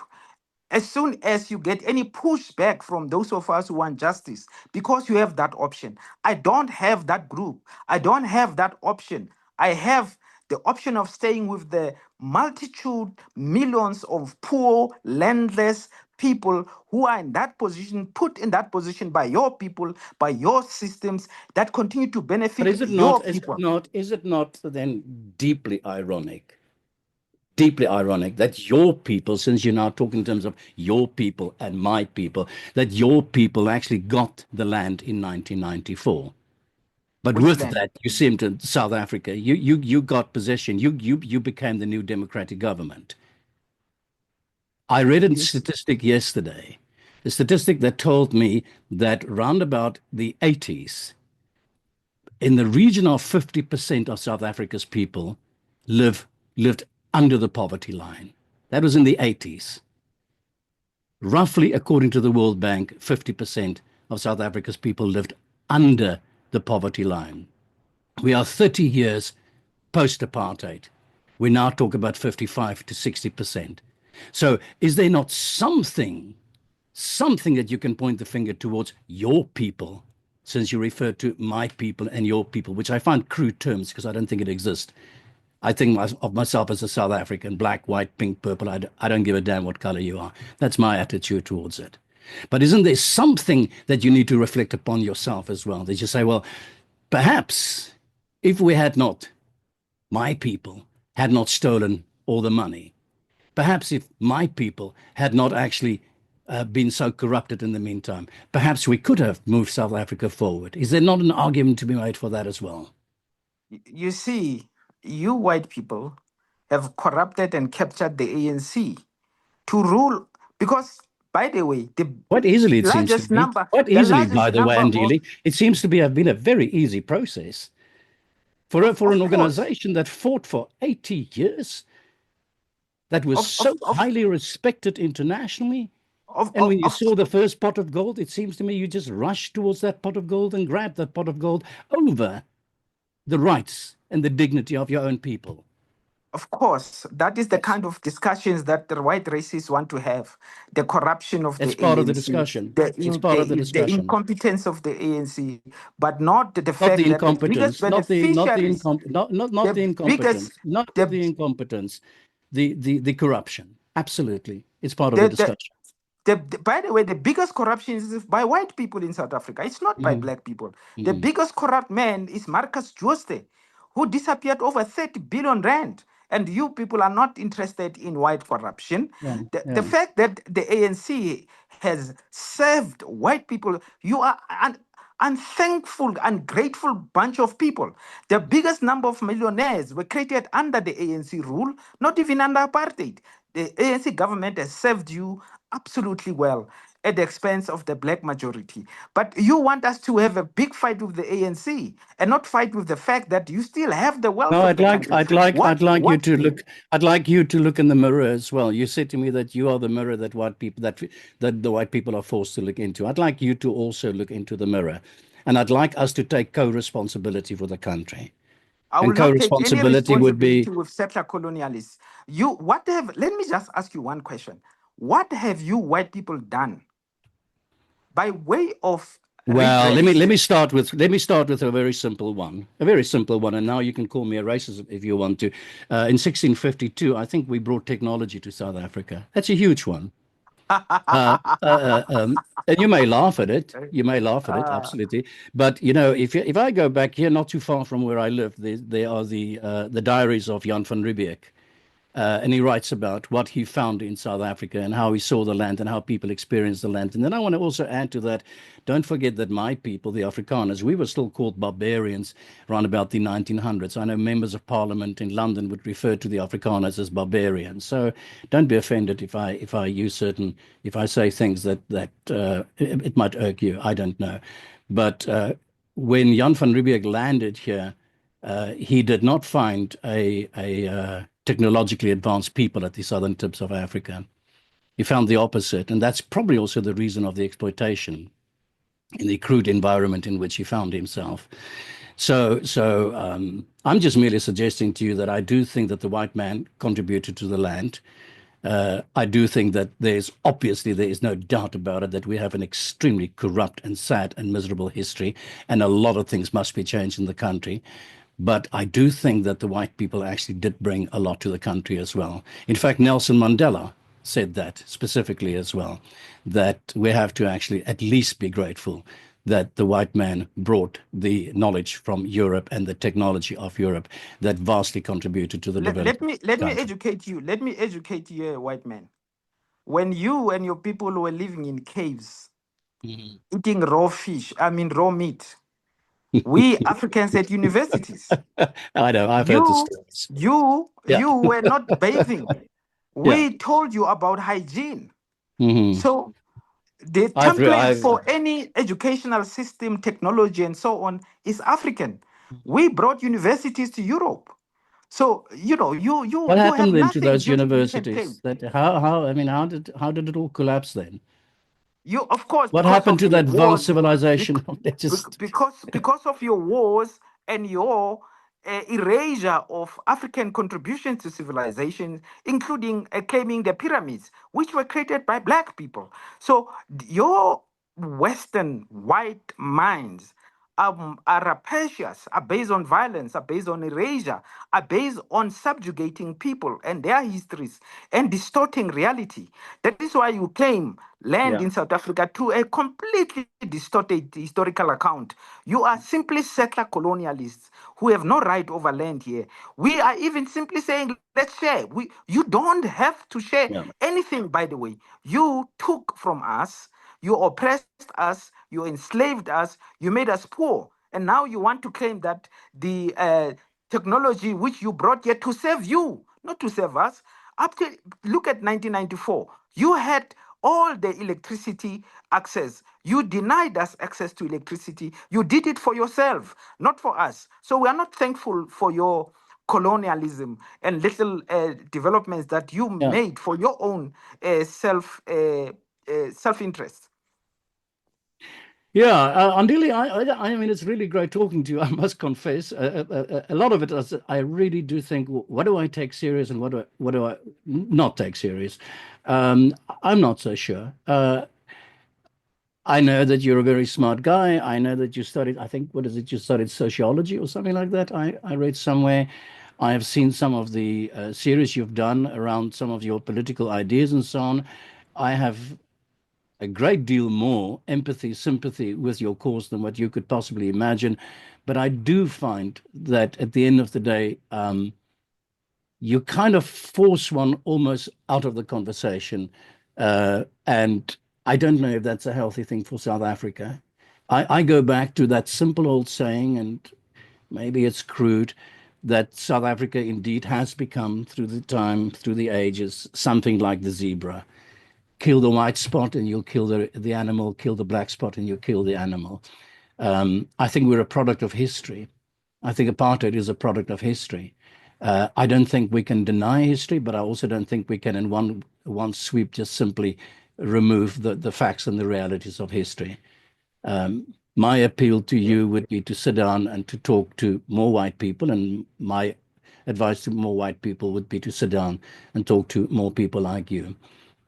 as soon as you get any pushback from those of us who want justice, because you have that option. I don't have that group. I don't have that option. I have the option of staying with the multitude, millions of poor, landless people who are in that position, put in that position by your people, by your systems that continue to But benefit your people. is it not then deeply ironic that your people, since you're now talking in terms of your people and my people, that your people actually got the land in 1994? But Which with land? that, you seem to South Africa. You got possession. You became the new democratic government. I read a Yes. statistic yesterday, a statistic that told me that round about the 80s, in the region of 50% of South Africa's people lived under the poverty line. That was in the 80s. Roughly, according to the World Bank, 50% of South Africa's people lived under the poverty line. We are 30 years post-apartheid. We now talk about 55 to 60%. So is there not something that you can point the finger towards your people, since you refer to my people and your people, which I find crude terms because I don't think it exists. I think of myself as a South African, black, white, pink, purple. I don't give a damn what color you are. That's my attitude towards it. But isn't there something that you need to reflect upon yourself as well? That you say, well, perhaps if we had not, my people had not stolen all the money, perhaps if my people had not actually been so corrupted in the meantime, perhaps we could have moved South Africa forward. Is there not an argument to be made for that as well? You see, you white people have corrupted and captured the ANC to rule because, by the way, Quite easily, it seems to me. Quite the easily, by largest the way, number of, Andile. It seems to be have been a very easy process for an of course, organization that fought for 80 years, that was of so highly respected internationally. of And of, when you of, saw the first pot of gold, it seems to me you just rushed towards that pot of gold and grabbed that pot of gold over the rights and the dignity of your own people. of course, that is the Yes, kind of discussions that the white racists want to have. The corruption of it's the part of the ANC, discussion. It's part of the the discussion. incompetence of the ANC, but not the Not the fact that the biggest incompetence, beneficiaries, not the the biggest, incompetence, not the the incompetence, the corruption. Absolutely, it's part of the the, the, discussion. by the way, the biggest corruption is by white people in South Africa. It's not by Mhm, black people. The mhm. biggest corrupt man is Marcus Jooste, who disappeared over 30 billion rand. And you people are not interested in white corruption. Yeah, The yeah. fact that the ANC has served white people, you are an unthankful, ungrateful bunch of people. The biggest number of millionaires were created under the ANC rule, not even under apartheid. The ANC government has served you absolutely well at the expense of the black majority. But you want us to have a big fight with the ANC and not fight with the fact that you still have the wealth No, of the country. I'd like you to look in the mirror as well. You said to me that you are the mirror that that the white people are forced to look into. I'd like you to also look into the mirror, and I'd like us to take co-responsibility for the country. I And will not take any co-responsibility would responsibility be with settler colonialists. Let me just ask you one question. What have you white people done by way of Well, let me redress. let me start with a very simple one, and now you can call me a racist if you want to. In 1652, I think we brought technology to South Africa. That's a huge one. And you may laugh at it. You may laugh at it, Uh, absolutely. But you know, if I go back here, not too far from where I live, there are the diaries of Jan van Riebeeck. And he writes about what he found in South Africa and how he saw the land and how people experienced the land. And then I want to also add to that, don't forget that my people, the Afrikaners, we were still called barbarians around about the 1900s. I know members of parliament in London would refer to the Afrikaners as barbarians. So don't be offended if I use certain, if I say things that it might irk you. I don't know. But when Jan van Riebeeck landed here, he did not find a technologically advanced people at the southern tips of Africa. He found the opposite, and that's probably also the reason of the exploitation in the crude environment in which he found himself. So I'm just merely suggesting to you that I do think that the white man contributed to the land. I do think that there is no doubt about it that we have an extremely corrupt and sad and miserable history, and a lot of things must be changed in the country. But I do think that the white people actually did bring a lot to the country as well. In fact, Nelson Mandela said that specifically as well, that we have to actually at least be grateful that the white man brought the knowledge from Europe and the technology of Europe that vastly contributed to the development of let the me country. educate you. Let me educate you, white man. When you and your people were living in caves, Mhm. eating raw fish, I mean raw meat, we Africans at universities, I know, I've heard the you stories. Yeah, you were not bathing. yeah. We told you about hygiene. Hmm. So the template I've, for any educational system, technology, and so on is African. We brought universities to Europe. So what you have happened then to nothing those you can claim. universities? That how I mean, how did it all collapse then? You, of course, What because happened of to your that vast wars, civilization? They just because of your wars and your erasure of African contributions to civilization, including claiming the pyramids, which were created by black people. So your Western white minds are rapacious, are based on violence, are based on erasure, are based on subjugating people and their histories and distorting reality. That is why you claim land yeah. in South Africa through a completely distorted historical account. You are simply settler colonialists who have no right over land here. We are even simply saying, let's share. You don't have to share Yeah. anything, by the way. You took from us, you oppressed us, you enslaved us, you made us poor. And now you want to claim that the technology which you brought here to serve you, not to serve us. Up to look at 1994, you had all the electricity access. You denied us access to electricity. You did it for yourself, not for us. So we are not thankful for your colonialism and little developments that you Yeah. made for your own self interest. Yeah, Andile, I mean, it's really great talking to you. I must confess, a lot of it is, I really do think, what do I take serious and what do I not take serious? I'm not so sure. I know that you're a very smart guy. I know that you studied, I think, what is it? You studied sociology or something like that. I read somewhere. I have seen some of the series you've done around some of your political ideas and so on. I have a great deal more empathy, sympathy with your cause than what you could possibly imagine. But I do find that at the end of the day, you kind of force one almost out of the conversation. And I don't know if that's a healthy thing for South Africa. I go back to that simple old saying, and maybe it's crude, that South Africa indeed has become, through the time, through the ages, something like the zebra. Kill the white spot and you'll kill the animal, kill the black spot and you'll kill the animal. I think we're a product of history. I think apartheid is a product of history. I don't think we can deny history, but I also don't think we can, in one sweep, just simply remove the facts and the realities of history. My appeal to you would be to sit down and to talk to more white people, and my advice to more white people would be to sit down and talk to more people like you,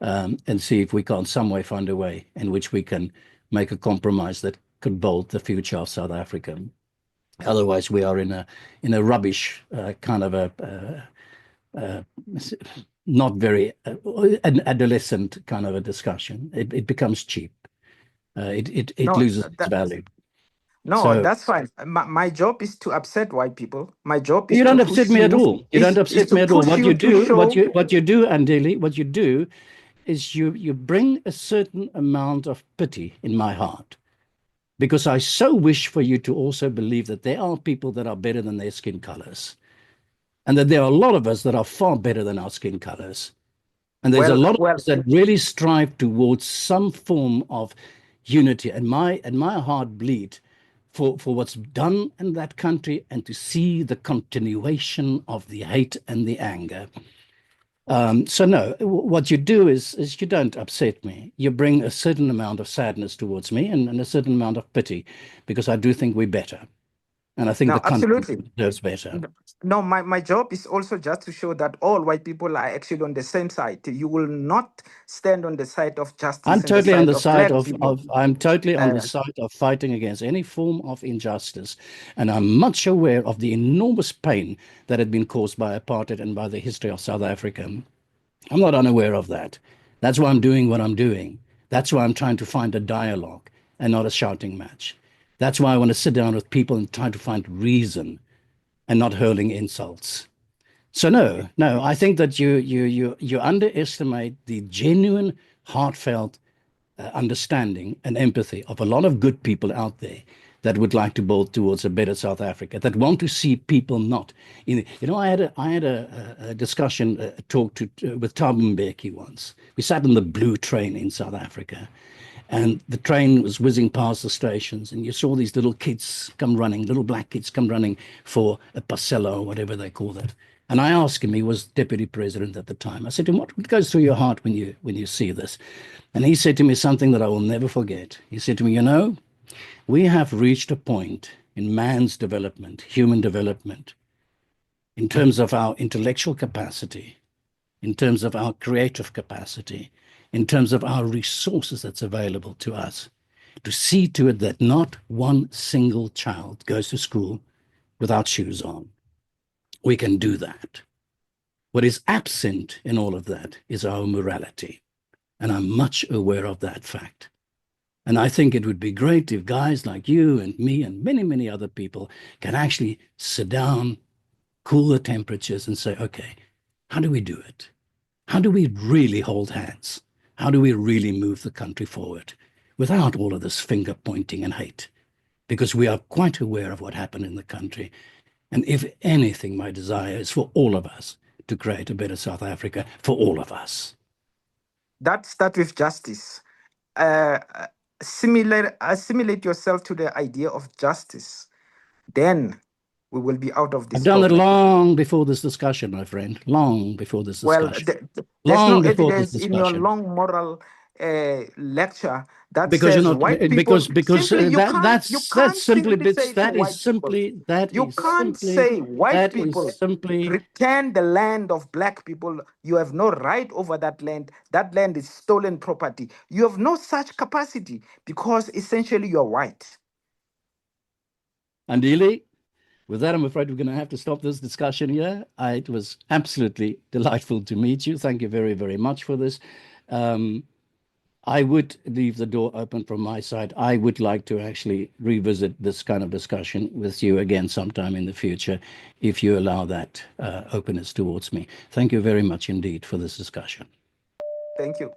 and see if we can't some way find a way in which we can make a compromise that could build the future of South Africa. Otherwise, we are in a rubbish kind of not very an adolescent kind of a discussion. It becomes cheap. It No, loses its value. No, So that's fine. My job is to upset white people. My job is you to don't push upset me at you. all. You don't upset me at all. What you do, Andile, what you do is you bring a certain amount of pity in my heart, because I so wish for you to also believe that there are people that are better than their skin colors, and that there are a lot of us that are far better than our skin colors. And there's a lot of us that really strive towards some form of unity. And my heart bleed for what's done in that country, and to see the continuation of the hate and the anger. So no, what you do is you don't upset me. You bring a certain amount of sadness towards me, and a certain amount of pity, because I do think we're better. And I think the country deserves better. No, my job is also just to show that all white people are actually on the same side. You will not stand on the side of justice. I'm totally on the side I'm totally on the side of fighting against any form of injustice. And I'm much aware of the enormous pain that had been caused by apartheid and by the history of South Africa. I'm not unaware of that. That's why I'm doing what I'm doing. That's why I'm trying to find a dialogue and not a shouting match. That's why I want to sit down with people and try to find reason, and not hurling insults. So no, I think that you underestimate the genuine, heartfelt understanding and empathy of a lot of good people out there that would like to build towards a better South Africa, that want to see people not in. I had a discussion, a talk with Thabo Mbeki once. We sat on the blue train in South Africa, and the train was whizzing past the stations, and you saw these little kids come running, little black kids come running for a parcella or whatever they call it. And I asked him, he was deputy president at the time. I said to him, what goes through your heart when you see this? And he said to me something that I will never forget. He said to me, we have reached a point in man's development, human development, in terms of our intellectual capacity, in terms of our creative capacity, in terms of our resources that's available to us, to see to it that not one single child goes to school without shoes on. We can do that. What is absent in all of that is our morality. And I'm much aware of that fact. And I think it would be great if guys like you and me and many, many other people can actually sit down, cool the temperatures, and say, okay, how do we do it? How do we really hold hands? How do we really move the country forward without all of this finger pointing and hate? Because we are quite aware of what happened in the country. And if anything, my desire is for all of us to create a better South Africa, for all of us. That start with justice. Assimilate yourself to the idea of justice. Then we will be out of this. I've done it long before this discussion, my friend. Long before this discussion. There's no evidence in your long moral lecture that because says you're not, white people. because that's simply you can't say white people return the land of black people. You have no right over that land. That land is stolen property. You have no such capacity because essentially you're white. Andile, with that, I'm afraid we're going to have to stop this discussion here. It was absolutely delightful to meet you. Thank you very, very much for this. I would leave the door open from my side. I would like to actually revisit this kind of discussion with you again sometime in the future, if you allow that openness towards me. Thank you very much indeed for this discussion. Thank you.